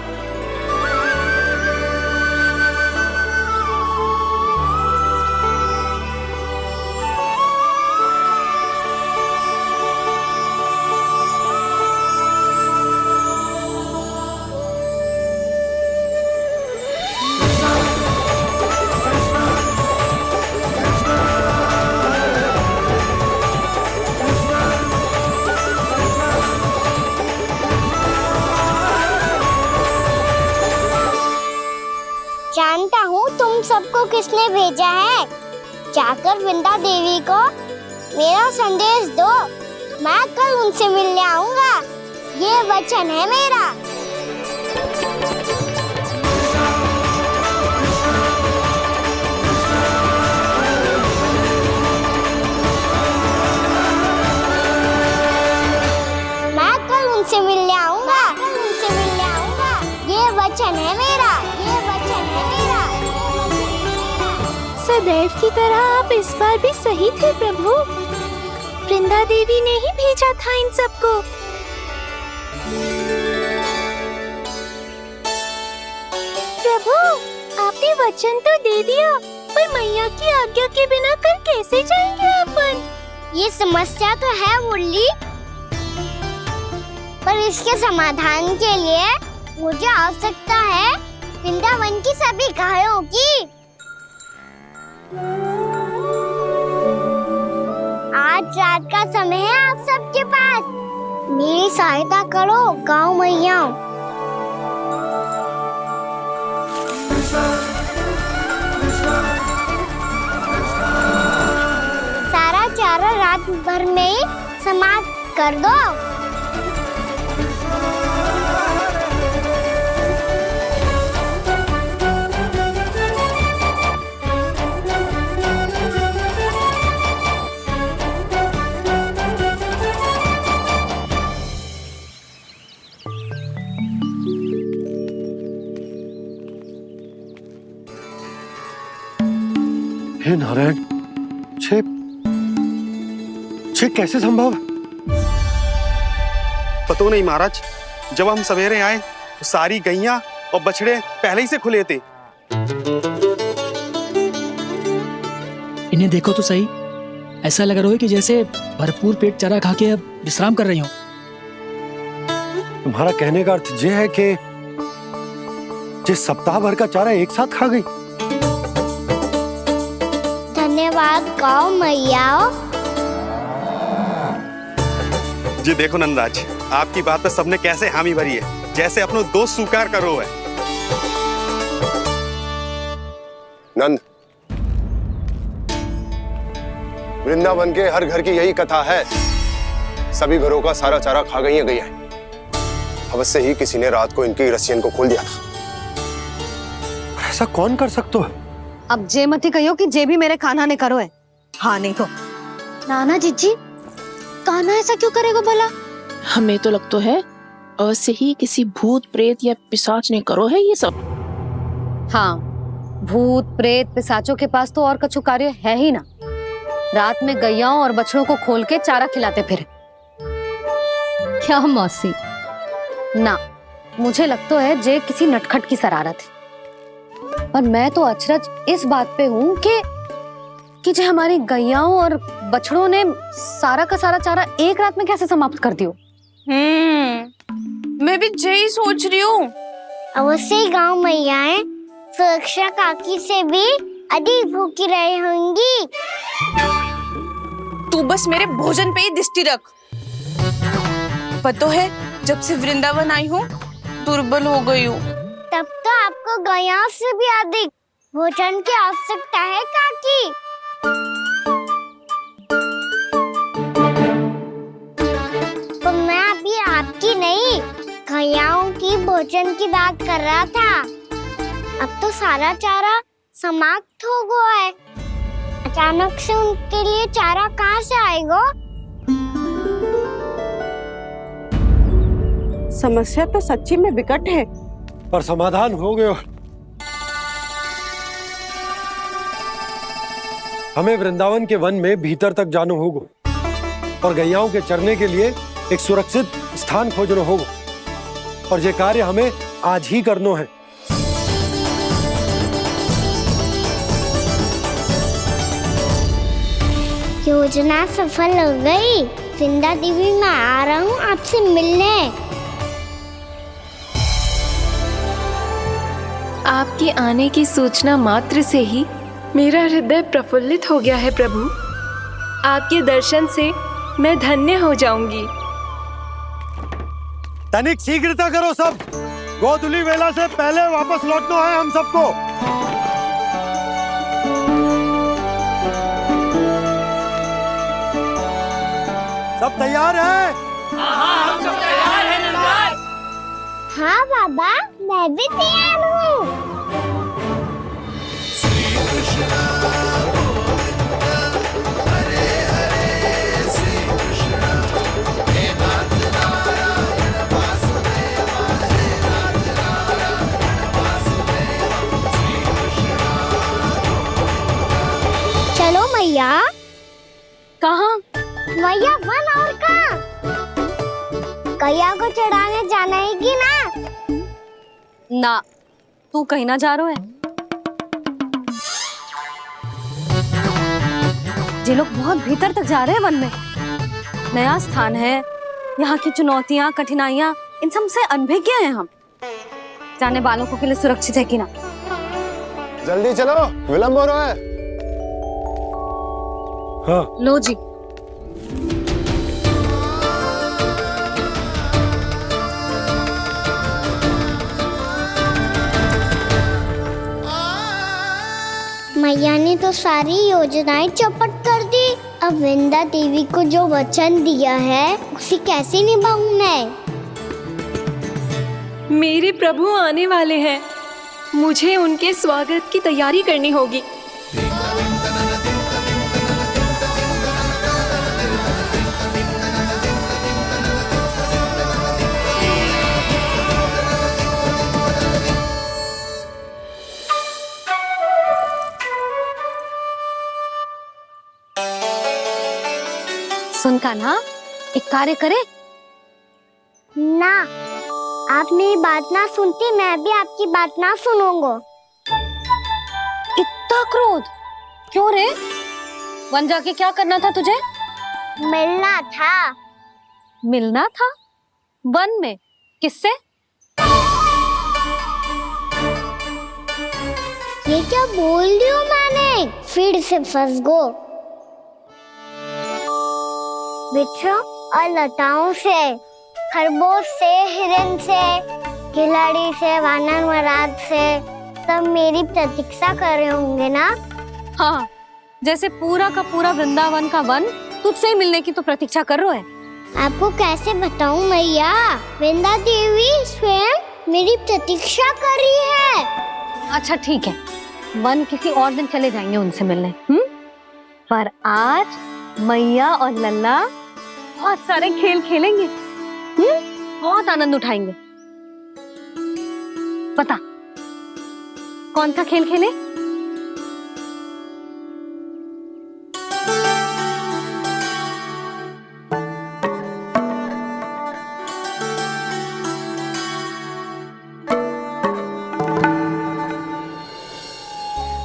जानता हूँ तुम सबको किसने भेजा है। जाकर वृंदा देवी को मेरा संदेश दो, मैं कल उनसे मिलने आऊंगा, ये वचन है मेरा। मैं कल उनसे मिलने आऊंगा, ये वचन है मेरा, ये वचन है मेरा। सदैव की तरह आप इस बार भी सही थे प्रभु। वृंदा देवी ने ही भेजा था इन सबको। प्रभु, आपने वचन तो दे दिया, पर मैया की आज्ञा के बिना कल कैसे जाएंगे अपन? ये समस्या तो है मुरली, पर इसके समाधान के लिए मुझे आवश्यकता है वृंदावन की सभी गायों की। आज रात का समय है आप सबके पास, मेरी सहायता करो गाँव मैया। सारा चारा रात भर में ही समाप्त कर दो। हे नारायण, छे कैसे संभव? पतो नहीं महाराज, जब हम सवेरे आए तो सारी गैया और बछड़े पहले ही से खुले थे। इन्हें देखो तो सही, ऐसा लग रहा है कि जैसे भरपूर पेट चारा खा के अब विश्राम कर रही हो। तुम्हारा कहने का अर्थ यह है कि जिस सप्ताह भर का चारा एक साथ खा गई। धन्यवाद गाँव मैया। जी देखो नंदराज, आपकी बात पर सबने कैसे हामी भरी है, जैसे अपनो दोस्त स्वीकार करो है। नंद, वृंदावन के हर घर की यही कथा है। सभी घरों का सारा चारा खा गई है गैया। अवश्य ही किसी ने रात को इनकी रस्सियन को खोल दिया था। ऐसा कौन कर सकता है? अब जे मती कहियो कि जे भी मेरे कान्हा ने करो है। हाँ नहीं तो नाना जीजी, कान्हा ऐसा क्यों करेगा भला? हमें तो लगता है अवश्य ही किसी भूत प्रेत या पिशाच ने करो है ये सब। हाँ, भूत प्रेत पिशाचों के पास तो और कछु कार्य है ही ना। रात में गैयाओं और बछड़ों को खोल के चारा खिलाते फिर। क्या मौसी? ना, मुझे लगता है जे किसी नटखट की शरारत है। पर मैं तो अचरज इस बात पे हूँ कि जे हमारी गैयाओं और बछड़ों ने सारा का सारा चारा एक रात में कैसे समाप्त कर दियो। मैं भी यही सोच रही हूँ। अवश्य ही गाँव मैयाएं सुरक्षा काकी से भी अधिक भूखी रही होंगी। तू बस मेरे भोजन पे ही दृष्टि रख। पता है, जब से वृंदावन आई हूँ दुर्बल हो गई हूँ। तब तो आपको गैयाओं से भी अधिक भोजन की आवश्यकता है काकी। तो मैं अभी आपकी नहीं, गैयाओं की भोजन की बात कर रहा था। अब तो सारा चारा समाप्त हो गया है। अचानक से उनके लिए चारा कहाँ से आएगा? समस्या तो सच्ची में विकट है, पर समाधान हो गया। हमें वृंदावन के वन में भीतर तक जाना होगा और गैयाओं के चरने के लिए एक सुरक्षित स्थान खोजना होगा। और ये कार्य हमें आज ही करना है। योजना सफल हो गई। वृंदा देवी, मैं आ रहा हूँ आपसे मिलने। आपके आने की सूचना मात्र से ही मेरा हृदय प्रफुल्लित हो गया है प्रभु। आपके दर्शन से मैं धन्य हो जाऊंगी। तनिक शीघ्रता करो सब। गोधुली वेला से पहले वापस लौटना है हम सबको। सब तैयार है? हाँ, हम सब तैयार हैं नंदराज। हाँ बाबा, मैं भी तैयार हूँ। चलो मैया। कहाँ? मैया वन और कहाँ? गैया को चढ़ाने जाना है कि ना? ना, तू कहीं ना जा रहा है। ये लोग बहुत भीतर तक जा रहे हैं वन में। नया स्थान है, यहाँ की चुनौतियाँ कठिनाइयाँ इन सब से अनभिज्ञ हैं हम। जाने वालों के लिए सुरक्षित है कि ना? जल्दी चलो, विलंब हो रहा है। हाँ। लो जी। मैया ने तो सारी योजनाएं चौपट कर दी। अब वृंदा देवी को जो वचन दिया है उसे कैसे निभाऊं मैं? मेरे प्रभु आने वाले हैं, मुझे उनके स्वागत की तैयारी करनी होगी। सुन कान्हा, एक कार्य करे ना, आप मेरी बात ना सुनती, मैं भी आपकी बात ना सुनूंगा। इतना क्रोध क्यों रे? वन जाके क्या करना था तुझे? मिलना था। मिलना था? वन में? किससे? ये क्या बोल रही हूँ मैंने? फिर से फंस गो। वृक्षों और लताओं से, खरगोश से, हिरन से, खिलाड़ी से, वानर महाराज से, सब मेरी प्रतीक्षा कर रहे होंगे ना? हाँ, जैसे पूरा का पूरा वृंदावन का वन तुझसे ही मिलने की तो प्रतीक्षा कर रहा है। आपको कैसे बताऊं मैया? वृंदा देवी स्वयं मेरी प्रतीक्षा कर रही है। अच्छा ठीक है, वन किसी और दिन चले जाएंगे उनसे मिलने। पर आज मैया और लल्ला बहुत सारे खेल खेलेंगे। बहुत आनंद उठाएंगे। पता कौन सा खेल खेले?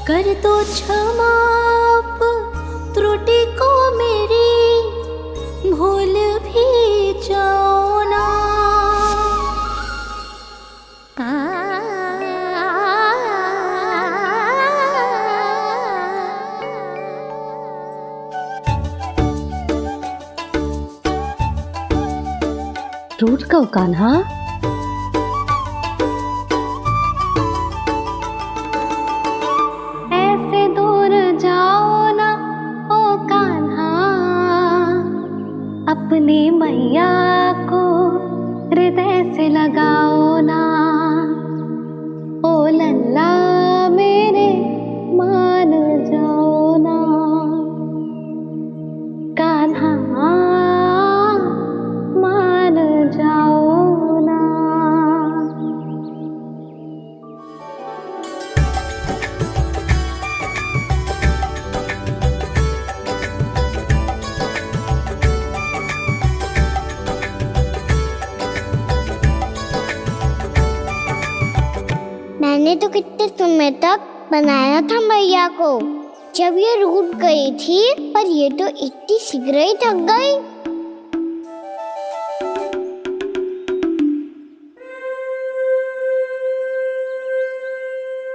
कर दो क्षमा त्रुटि को मेरी, भूल भी जाओ ना। टूट गो कान्हा। ऐसे दूर जाओ ना ओ कान्हा, अपनी मैया को हृदय से लगाओ ना। ओ लल्ला मेरे मान जाओ ना, कान्हा मान जाओ ना। मैंने तो कितने समय तक बनाया था मैया को, जब ये रूठ गई थी, पर ये तो इतनी शीघ्र ही थक गई।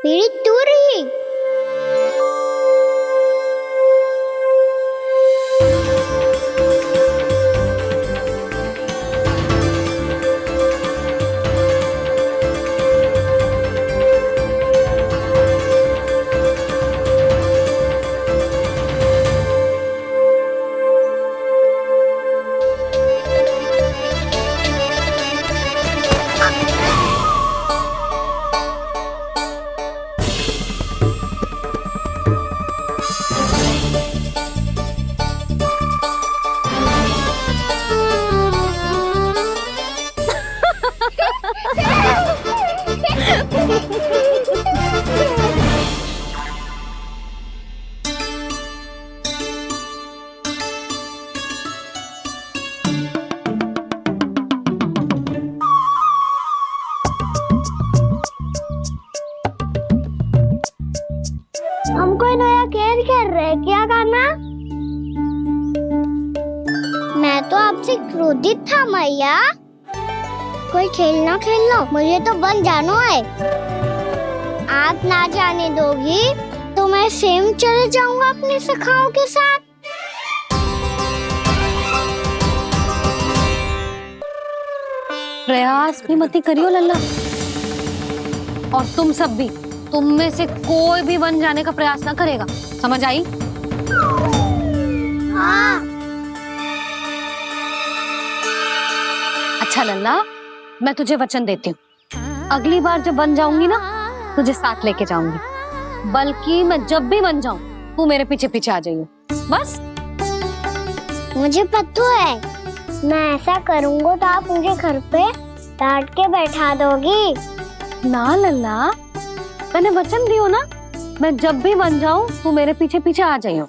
मेरी तू रही। हम कोई नया खेल खेल रहे हैं क्या कान्हा? मैं तो आपसे क्रोधित था मैया। कोई खेलना खेल लो, मुझे तो वन जाना है। आप ना जाने दोगी तो मैं स्वयं चले जाऊंगा अपने सखाओं के साथ। प्रयास भी मत करियो लल्ला, और तुम सब भी, तुम में से कोई भी वन जाने का प्रयास ना करेगा, समझ आई? हाँ। अच्छा लल्ला, मैं तुझे वचन देती हूँ, अगली बार जब वन जाऊंगी ना, तुझे साथ लेके जाऊंगी। बल्कि मैं जब भी वन जाऊं, तू मेरे पीछे पीछे आ जाइयो, बस। मुझे पता है, मैं ऐसा करूंगा तो आप मुझे घर पे डांट के बैठा दोगी। ना लल्ला, मैंने वचन दियो ना, मैं जब भी वन जाऊं तू मेरे पीछे पीछे आ जाइयो।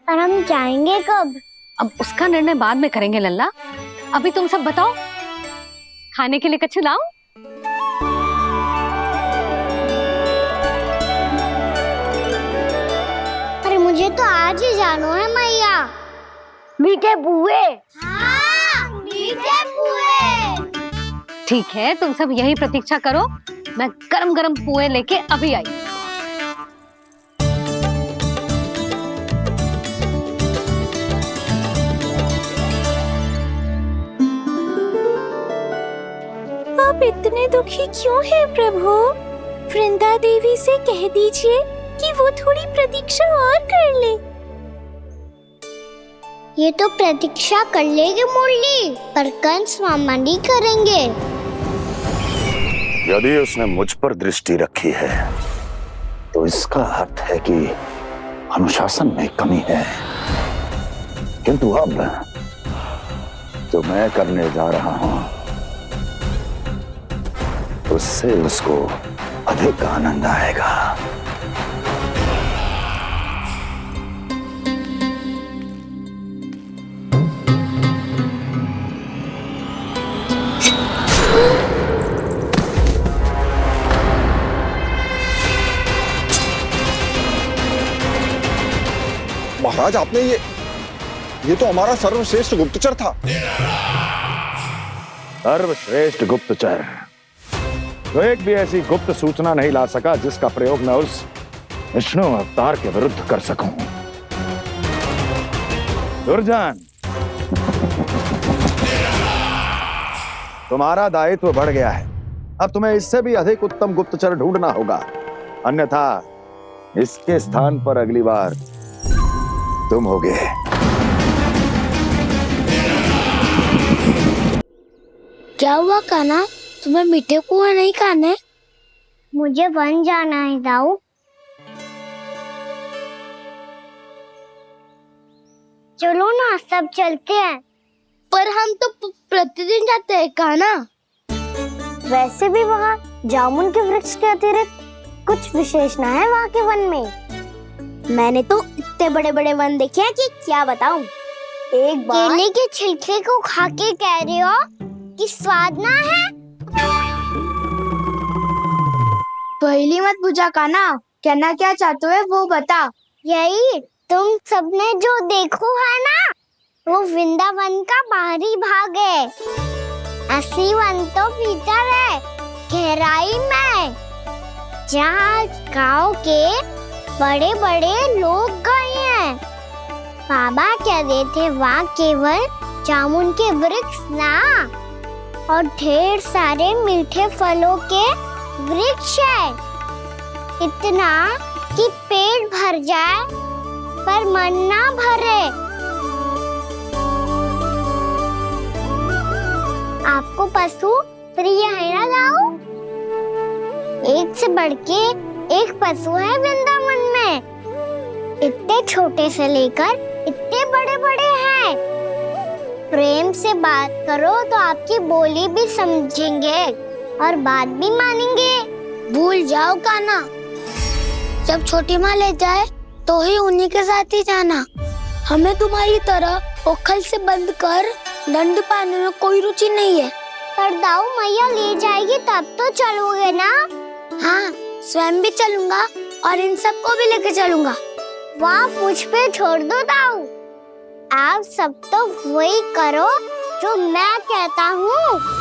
पर हम जाएंगे कब? अब उसका निर्णय बाद में करेंगे लल्ला। अभी तुम सब बताओ, खाने के लिए कछु लाऊं? अरे मुझे तो आज ही जाना है मैया। मीठे पुए। हाँ, मीठे पुए। ठीक है, तुम सब यही प्रतीक्षा करो, मैं गरम गरम पुए लेके अभी आई। आप इतने दुखी क्यों हैं प्रभु? वृंदा देवी से कह दीजिए कि वो थोड़ी प्रतीक्षा और कर ले। ये तो प्रतीक्षा कर लेगी मुरली, पर कंस मामा नहीं करेंगे। यदि उसने मुझ पर दृष्टि रखी है तो इसका अर्थ है कि अनुशासन में कमी है। किंतु अब जो मैं करने जा रहा हूं उससे उसको अधिक आनंद आएगा। महाराज, आपने ये तो हमारा सर्वश्रेष्ठ गुप्तचर था। सर्वश्रेष्ठ गुप्तचर तो एक भी ऐसी गुप्त सूचना नहीं ला सका जिसका प्रयोग मैं उस विष्णु अवतार के विरुद्ध कर सकूं। दुर्जन, तुम्हारा दायित्व बढ़ गया है। अब तुम्हें इससे भी अधिक उत्तम गुप्तचर ढूंढना होगा, अन्यथा इसके स्थान पर अगली बार तुम होगे। क्या हुआ कान्हा, तुम्हें मीठे पुआ नहीं खाने? मुझे वन जाना है दाऊ। चलो ना, सब चलते हैं। पर हम तो प्रतिदिन जाते हैं कान्हा। वैसे भी वहाँ जामुन के वृक्ष के अतिरिक्त कुछ विशेष ना है वहाँ के वन में। मैंने तो इतने बड़े बड़े वन देखे हैं कि क्या बताऊं। एक बार केले के छिलके को खा के कह रहे हो कि स्वाद ना है? पहली मत पूछा कान्हा, कहना क्या चाहते हो वो बता। यही तुम सबने जो देखो है ना, वो वृंदावन का बाहरी भाग है। असली वन तो भीतर है, गहराई में, जहाँ गांव के बड़े बड़े लोग गए हैं। बाबा कह रहे थे वहाँ केवल जामुन के वृक्ष ना, और ढेर सारे मीठे फलों के वृक्ष है। इतना कि पेट भर जाए पर मन ना भरे। आपको पशु प्रिय है ना दाऊ? एक से बढ़ के एक पशु है वृंदावन में। इतने छोटे से लेकर इतने बड़े बड़े हैं। प्रेम से बात करो तो आपकी बोली भी समझेंगे और बात भी मानेंगे। भूल जाओ कान्हा, जब छोटी माँ ले जाए तो ही उन्हीं के साथ ही जाना। हमें तुम्हारी तरह ओखल से बंद कर दंड पाने में कोई रुचि नहीं है। पर दाऊ मैया ले जाएगी तब तो चलोगे ना? हाँ, स्वयं भी चलूंगा और इन सबको भी लेके चलूंगा। वहाँ मुझ पे छोड़ दो दाऊ। आप सब तो वही करो जो मैं कहता हूँ।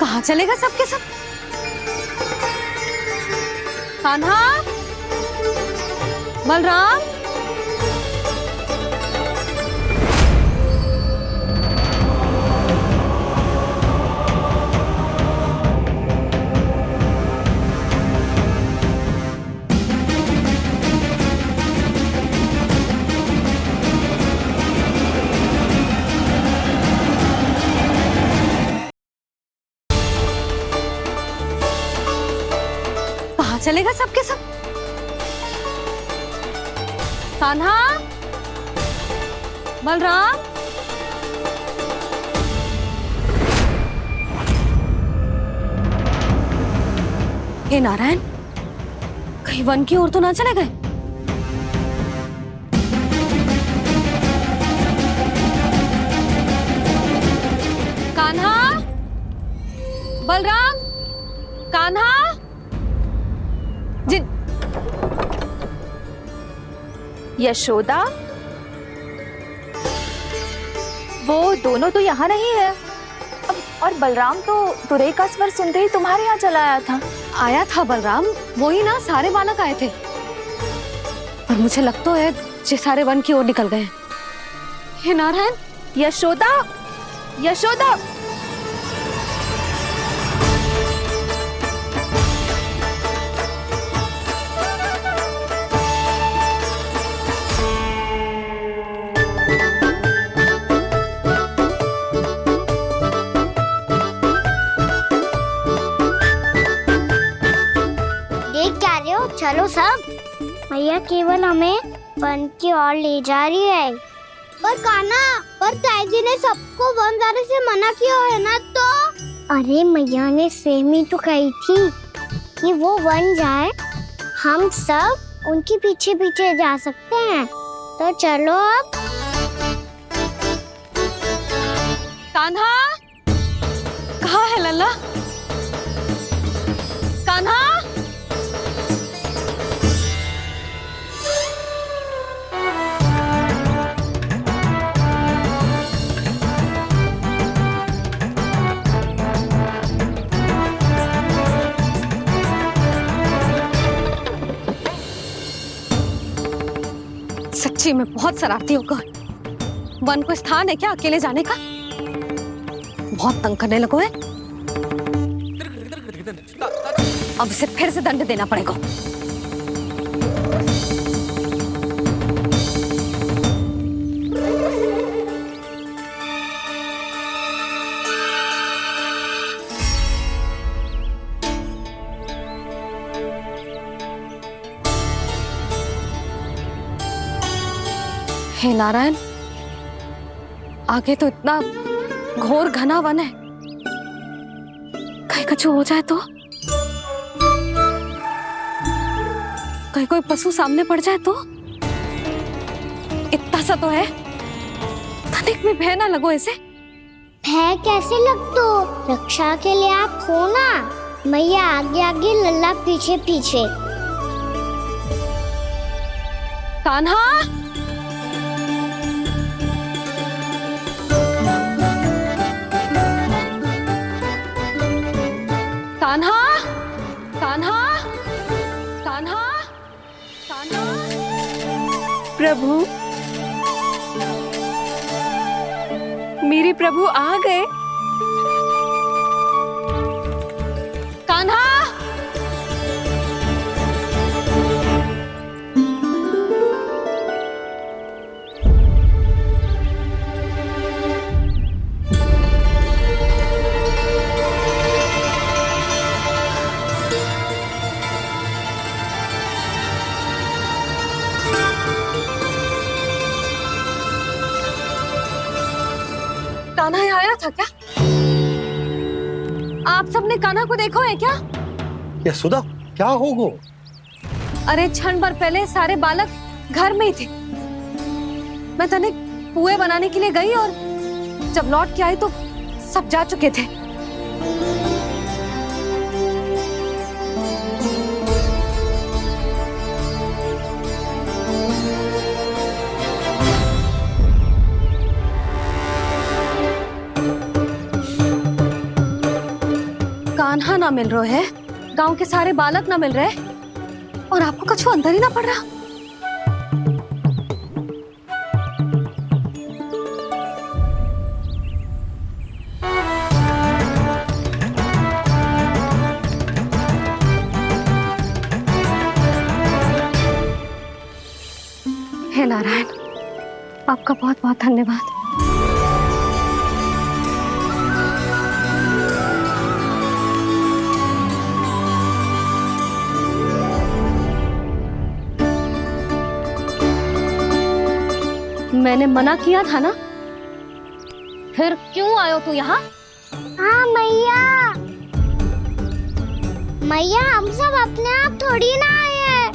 कहाँ चलेगा सबके सब? कान्हा, बलराम, कहाँ चलेगा सबके सब? कान्हा, बलराम, हे नारायण, कहीं वन की ओर तो ना चले गए? कान्हा, बलराम, कान्हा, यशोदा, वो दोनों तो यहाँ नहीं है। और बलराम तो तुरई का स्वर सुनते ही तुम्हारे यहाँ चला आया था। आया था बलराम, वही ना सारे बालक आए थे। पर मुझे लगता है ये सारे वन की ओर निकल गए। हे नारायण, यशोदा, यशोदा, चलो सब, मैया केवल हमें वन की ओर ले जा रही है। पर कान्हा, पर ताईजी ने सबको वन जाने से मना किया है ना तो? अरे मैया ने सेम ही तो कही थी कि वो वन जाए, हम सब उनके पीछे पीछे जा सकते हैं। तो चलो अब। कान्हा, कहाँ है लल्ला? कान्हा, सच्ची में बहुत शरारती होकर। वन को स्थान है क्या अकेले जाने का? बहुत तंग करने लगो है। अब इसे फिर से दंड देना पड़ेगा। हे नारायण, आगे तो इतना घोर घना वन है, कहीं कुछ हो जाए तो? कहीं कोई पशु सामने पड़ जाए तो? इतना सा तो है, तनिक भी भय ना लगो ऐसे। भय कैसे लग तो? रक्षा के लिए आप हो ना। मैया आगे आगे, लल्ला पीछे पीछे। कान्हा, कान्हा, कान्हा, कान्हा, कान्हा। प्रभु, मेरे प्रभु आ गए। कान्हा, कान्हा आया था क्या? आप सबने कान्हा को देखो है क्या? यशोदा, क्या होगा? अरे क्षण भर पहले सारे बालक घर में ही थे। मैं तनिक पुए बनाने के लिए गई और जब लौट के आई तो सब जा चुके थे। कान्हा ना मिल रहे है, गांव के सारे बालक ना मिल रहे, और आपको कछु अंदर ही ना पड़ रहा। हे नारायण, आपका बहुत बहुत धन्यवाद। मैंने मना किया था ना, फिर क्यों आयो तू यहाँ? हाँ मैया, मैया हम सब अपने आप थोड़ी ना आए हैं,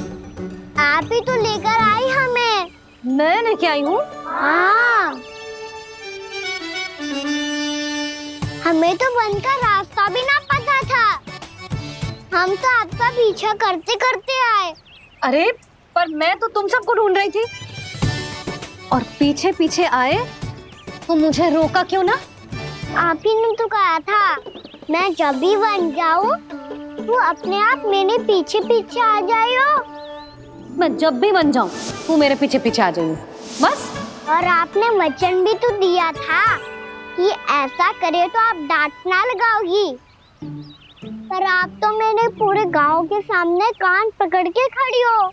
आप ही तो लेकर आई हमें। मैं लेके आई हूँ? हाँ, हमें तो वन का रास्ता भी ना पता था, हम तो आपका पीछा करते करते आए। अरे पर मैं तो तुम सबको ढूंढ रही थी, और पीछे पीछे आए तो मुझे रोका क्यों ना? आप ही ने तो कहा था मैं जब भी बन जाऊं तू अपने आप मेरे पीछे पीछे आ जाइयो। मैं जब भी बन जाऊं तू मेरे पीछे पीछे आ जाइयो, बस। और आपने वचन भी तो दिया था कि ऐसा करे तो आप डांट ना लगाओगी, पर आप तो मेरे पूरे गांव के सामने कान पकड़ के खड़ी हो।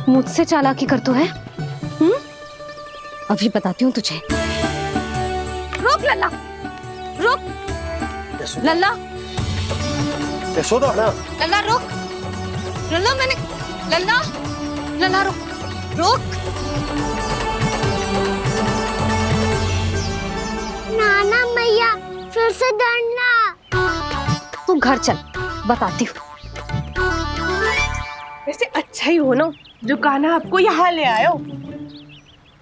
मुझसे चालाकी कर तो है? अभी बताती हूँ तुझे। रोक लल्ला, रोक लल्ला, यशोदा ना, लल्ला रोक, लल्ला मैंने, लल्ला, लल्ला रोक, रोक। नाना मैया फिर से डरना। तू घर चल, बताती हूँ। वैसे अच्छा ही हो ना जो कान्हा आपको यहाँ ले आयो।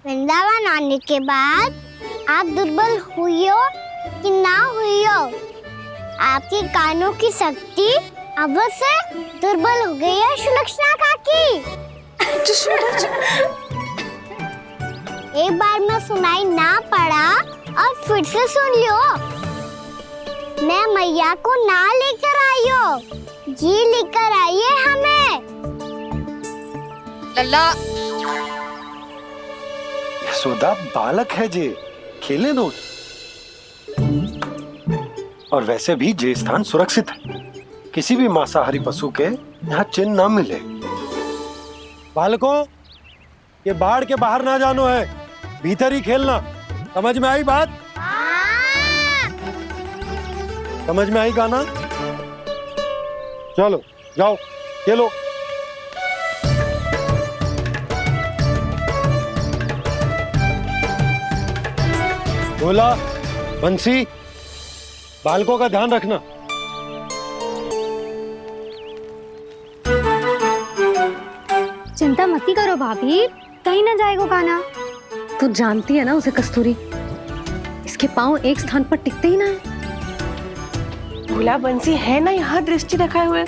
वृंदावन आने के बाद आप दुर्बल हुई हो कि ना हुई हो, आपके कानों की शक्ति अब से दुर्बल हो गई है सुलक्षणा काकी। एक बार में सुनाई ना पड़ा और फिर से सुन लियो। मैं मैया को ना लेकर आई हो, जी लेकर आई है हमें। लल्ला, यशोदा बालक है जे, खेले दो। और वैसे भी जे स्थान सुरक्षित है, किसी भी मांसाहारी पशु के यहाँ चिन्ह ना मिले। बालकों, ये बाढ़ के बाहर ना जानो है, भीतर ही खेलना। समझ में आई बात? समझ में आई गाना? चलो जाओ खेलो। बोला बंसी, बालकों का ध्यान रखना। चिंता मत करो भाभी, कहीं ना जाएगा कान्हा। तू जानती है ना उसे कस्तूरी, इसके पांव एक स्थान पर टिकते ही ना है। भोला बंसी है ना यहाँ दृष्टि रखाए हुए,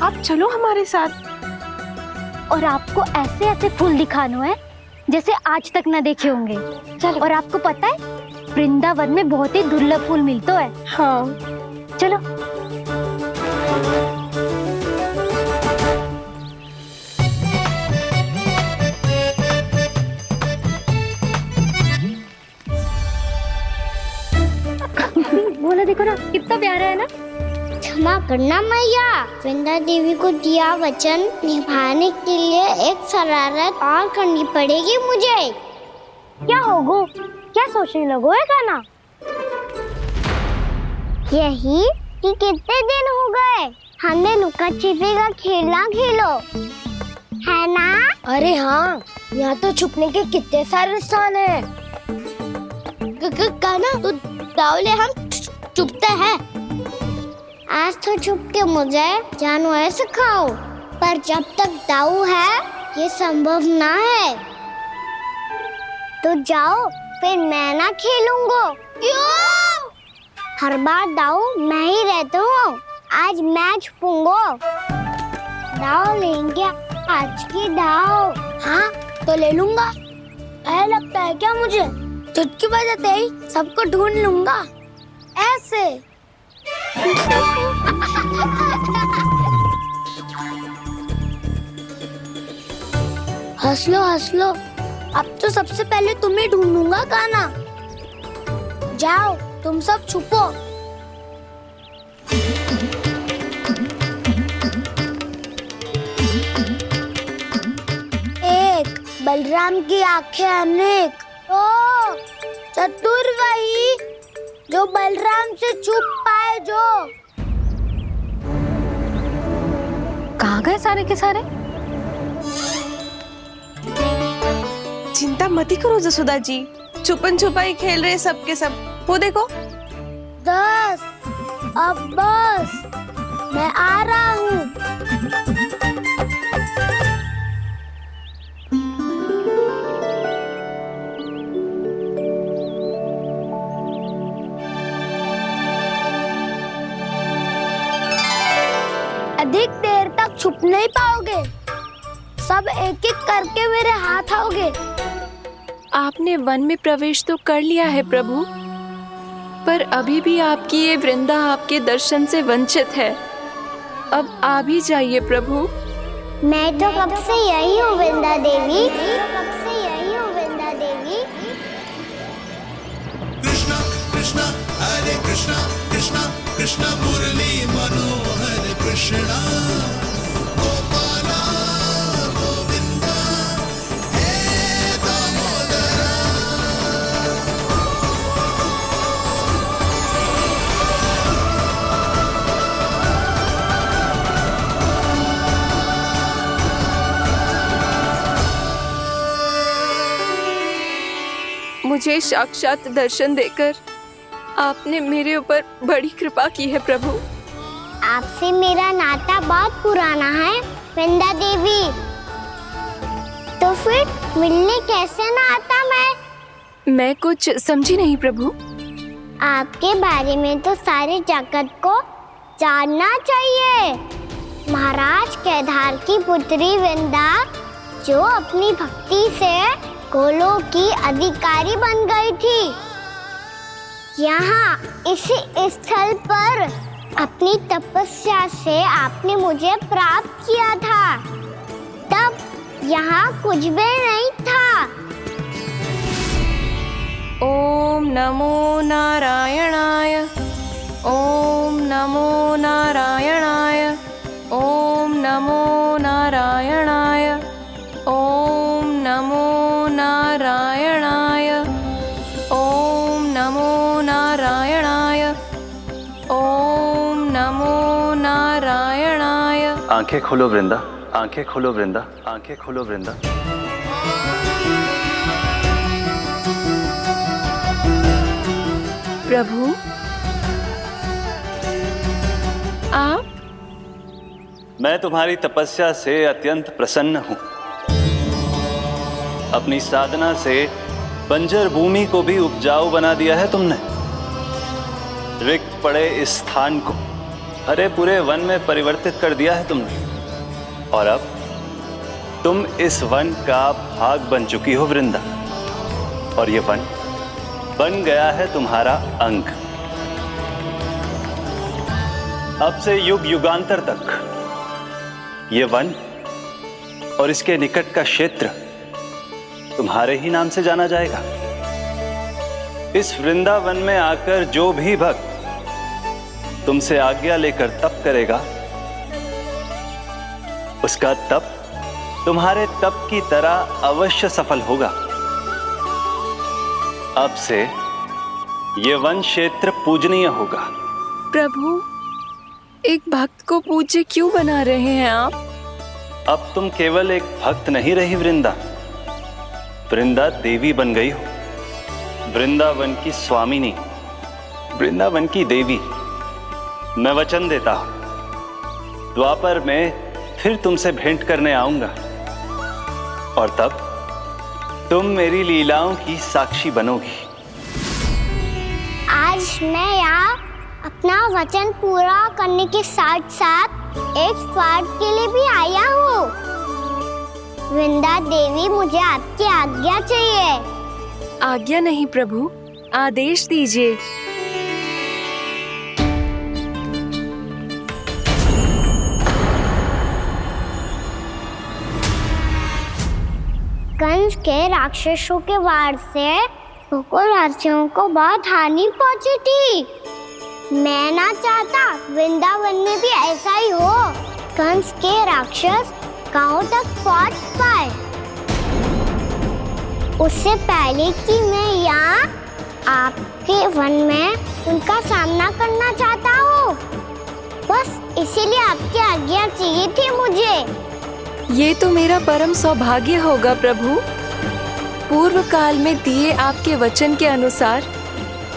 आप चलो हमारे साथ। और आपको ऐसे ऐसे फूल दिखानो है जैसे आज तक न देखे होंगे। चलो। और आपको पता है वृंदावन में बहुत ही दुर्लभ फूल मिलते हैं। हाँ चलो। बोला देखो ना कितना प्यारा है ना। क्षमा करना मैया, वृंदा देवी को दिया वचन निभाने के लिए एक शरारत और करनी पड़ेगी मुझे। क्या होगो? क्या सोचने लगो है कान्हा? यही कि कितने दिन हो गए हमने लुका छिपी का खेलना खेलो, है ना? अरे हाँ, यहाँ तो छुपने के कितने सारे स्थान है। कान्हा तो दावले हम छुपते हैं। आज तो छुप के मुझे जानवर सिखाओ, पर जब तक दाऊ है ये संभव ना है। तो जाओ, फिर मैं ना खेलूंगा। क्यों? हर बार दाऊ मैं ही रहता हूँ, आज मैं छुपूंगा। दाऊ लेंगे आज की दाऊ। हाँ तो ले लूंगा। ऐसा लगता है क्या मुझे? चुटकी बजाते ही सबको ढूंढ लूंगा ऐसे। हंस लो, अब तो सबसे पहले तुम्हें ढूंढूंगा कान्हा। जाओ तुम सब छुपो। एक, बलराम की आंखें अनेक। ओ, चतुर वही जो बलराम से छुप पाए। जो कहाँ गए सारे के सारे? चिंता मत करो जसोदा जी, छुपन छुपाई खेल रहे सबके सब। वो देखो 10 अब बस, मैं आ रहा हूँ। अधिक देर तक छुप नहीं पाओगे, सब एक एक करके मेरे हाथ आओगे। आपने वन में प्रवेश तो कर लिया है प्रभु, पर अभी भी आपकी ये वृंदा आपके दर्शन से वंचित है। अब आ भी जाइए प्रभु। मैं तो कब से यही हूँ वृंदा देवी, कब से यही हूँ वृंदा देवी। कृष्णा कृष्णा हरे कृष्णा, कृष्णा कृष्णा मुरली मनोहर कृष्णा, गोपाला गोविंदा हे दामोदरा। मुझे साक्षात दर्शन देकर आपने मेरे ऊपर बड़ी कृपा की है प्रभु। आपसे मेरा नाता बहुत पुराना है वृंदा देवी, तो फिर मिलने कैसे ना आता मैं कुछ समझी नहीं प्रभु। आपके बारे में तो सारे जगत को जानना चाहिए। महाराज केदार की पुत्री वृंदा, जो अपनी भक्ति से गोलों की अधिकारी बन गई थी, यहाँ इसी स्थल पर अपनी तपस्या से आपने मुझे प्राप्त किया था। तब यहाँ कुछ भी नहीं था। ओम नमो नारायणाय, ओम नमो नारायणाय, ओम नमो नारायणाय, ओम नमो नारायणाय, ओम नमो नारायणाय, ओम नमो नारायणाय। आंखें खोलो वृंदा, आंखें खोलो वृंदा, आंखें खोलो वृंदा। प्रभु आप? मैं तुम्हारी तपस्या से अत्यंत प्रसन्न हूं। अपनी साधना से बंजर भूमि को भी उपजाऊ बना दिया है तुमने। रिक्त पड़े इस स्थान को हरे पूरे वन में परिवर्तित कर दिया है तुमने, और अब तुम इस वन का भाग बन चुकी हो वृंदा, और ये वन बन गया है तुम्हारा अंग। अब से युग युगांतर तक ये वन और इसके निकट का क्षेत्र तुम्हारे ही नाम से जाना जाएगा। इस वृंदावन में आकर जो भी भक्त तुमसे आज्ञा लेकर तप करेगा, उसका तप तुम्हारे तप की तरह अवश्य सफल होगा। अब से ये वन क्षेत्र पूजनीय होगा। प्रभु, एक भक्त को पूज्य क्यों बना रहे हैं आप? अब तुम केवल एक भक्त नहीं रही वृंदा, वृंदा देवी बन गई हो। वृंदावन की स्वामिनी, वृंदावन की देवी। मैं वचन देता हूं, द्वापर में फिर तुमसे भेंट करने आऊंगा, और तब तुम मेरी लीलाओं की साक्षी बनोगी। आज मैं यहाँ अपना वचन पूरा करने के साथ साथ एक स्वार्थ के लिए भी आया हूँ। वृंदा देवी, मुझे आपकी आज्ञा चाहिए। आज्ञा नहीं प्रभु, आदेश दीजिए। कंस के राक्षसों के वार से गोकुलवासियों को बहुत हानि पहुंची थी। मैं ना चाहता वृंदावन में भी ऐसा ही हो। कंस के राक्षस गांव तक पहुंच पाए, उससे पहले कि मैं यहाँ आपके वन में उनका सामना करना चाहता हूँ। बस इसीलिए आपकी आज्ञा चाहिए थी मुझे। ये तो मेरा परम सौभाग्य होगा प्रभु। पूर्व काल में दिए आपके वचन के अनुसार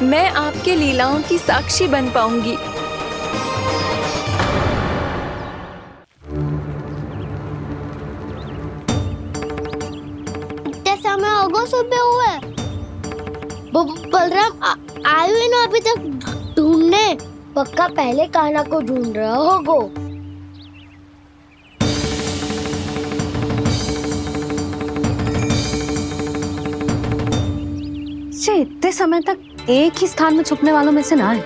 मैं आपके लीलाओं की साक्षी बन पाऊंगी। इतने समय होगा सुबह हुए, बलराम आए हुए ना अभी तक ढूंढने। पक्का पहले कान्हा को ढूंढ रहा होगो। इतने समय तक एक ही स्थान में छुपने वालों में से ना है।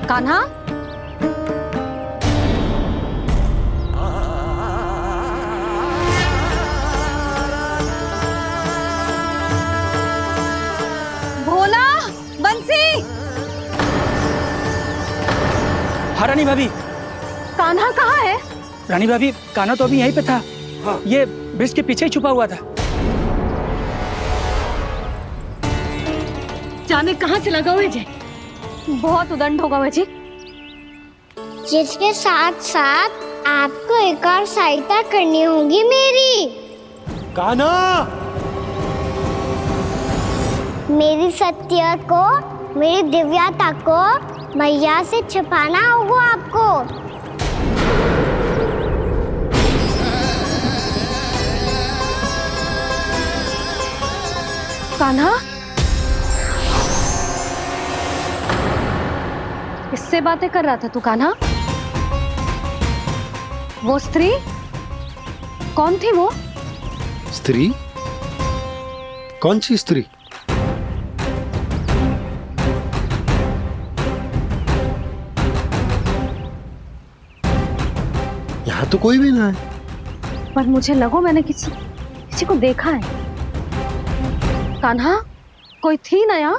कान्हा, भोला, बंसी। हाँ रानी भाभी। कान्हा कहाँ है? रानी भाभी, कान्हा तो अभी यहीं पे था। हाँ। ये ब्रिज के पीछे ही छुपा हुआ था। जाने कहाँ चला गया जी? बहुत उदंड होगा वह जी। जिसके साथ साथ आपको एक और सहायता करनी होगी मेरी। कान्हा, मेरी सत्य को, मेरी दिव्यता को मैया से छिपाना होगा आपको। कान्हा, किससे बातें कर रहा था तू कान्हा? वो स्त्री कौन थी? वो स्त्री? कौन सी स्त्री? यहाँ तो कोई भी ना है। पर मुझे लगो मैंने किसी को देखा है। कान्हा, कोई थी ना यहाँ?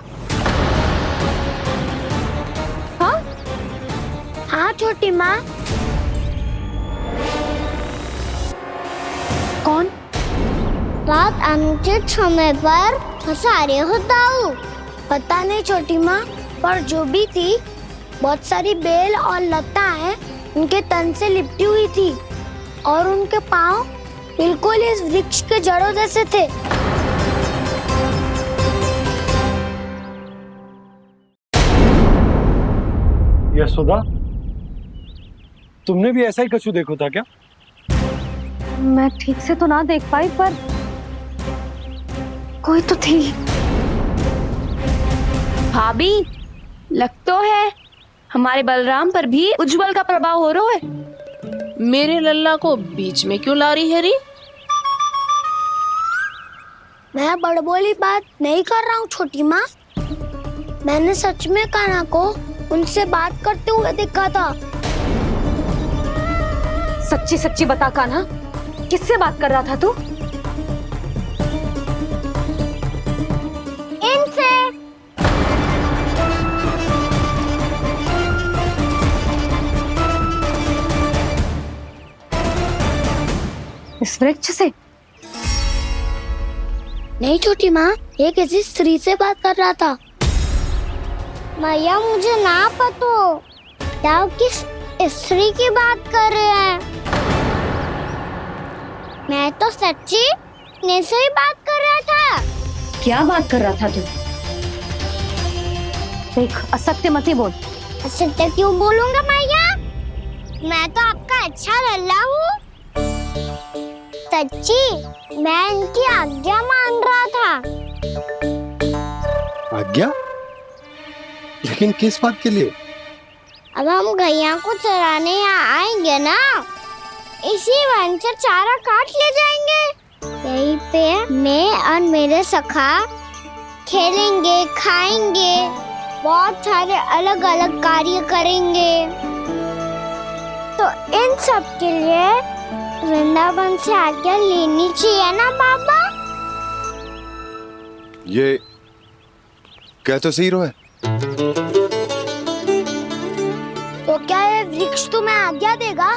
हाँ? हाँ छोटी माँ। कौन? रात अनुचित समय पर फंसारे होता हूँ। पता नहीं छोटी माँ, पर जो भी थी बहुत सारी बेल और लताएं उनके तन से लिपटी हुई थी और उनके पाँव बिल्कुल इस वृक्ष के जड़ों जैसे थे। यशोदा, तुमने भी ऐसा ही कछु देखा था क्या? मैं ठीक से तो ना देख पाई, पर कोई तो थी। भाभी, लग तो है हमारे बलराम पर भी उज्जवल का प्रभाव हो रहा है। मेरे लल्ला को बीच में क्यों ला रही है री? मैं बड़बोली बात नहीं कर रहा हूँ छोटी माँ। मैंने सच में कान्हा को उनसे बात करते हुए देखा था। सच्ची सच्ची बता कान्हा, किससे बात कर रहा था तू? इनसे। इस वृक्ष से? नहीं छोटी माँ, ये किसी स्त्री से बात कर रहा था। मैया मुझे ना पतो क्या किस स्त्री की बात कर रहे हैं। मैं तो सच्ची ने से ही बात कर रहा था। क्या बात कर रहा था तू? देख, असत्य मत ही बोल। असत्य क्यों बोलूंगा मैया? मैं तो आपका अच्छा लल्ला हूँ। सच्ची मैं इनकी आज्ञा मान रहा था। आज्ञा? लेकिन किस बात के लिए? अब हम गैया को चराने यहाँ आएंगे ना, इसी वन से चारा काट ले जाएंगे। यहीं पे मैं और मेरे सखा खेलेंगे, खाएंगे, बहुत सारे अलग अलग कार्य करेंगे। तो इन सब के लिए वृंदावन से आज्ञा लेनी चाहिए ना बाबा? ये कह तो सही रहा है। तो क्या ये वृक्ष तुम्हें आज्ञा देगा?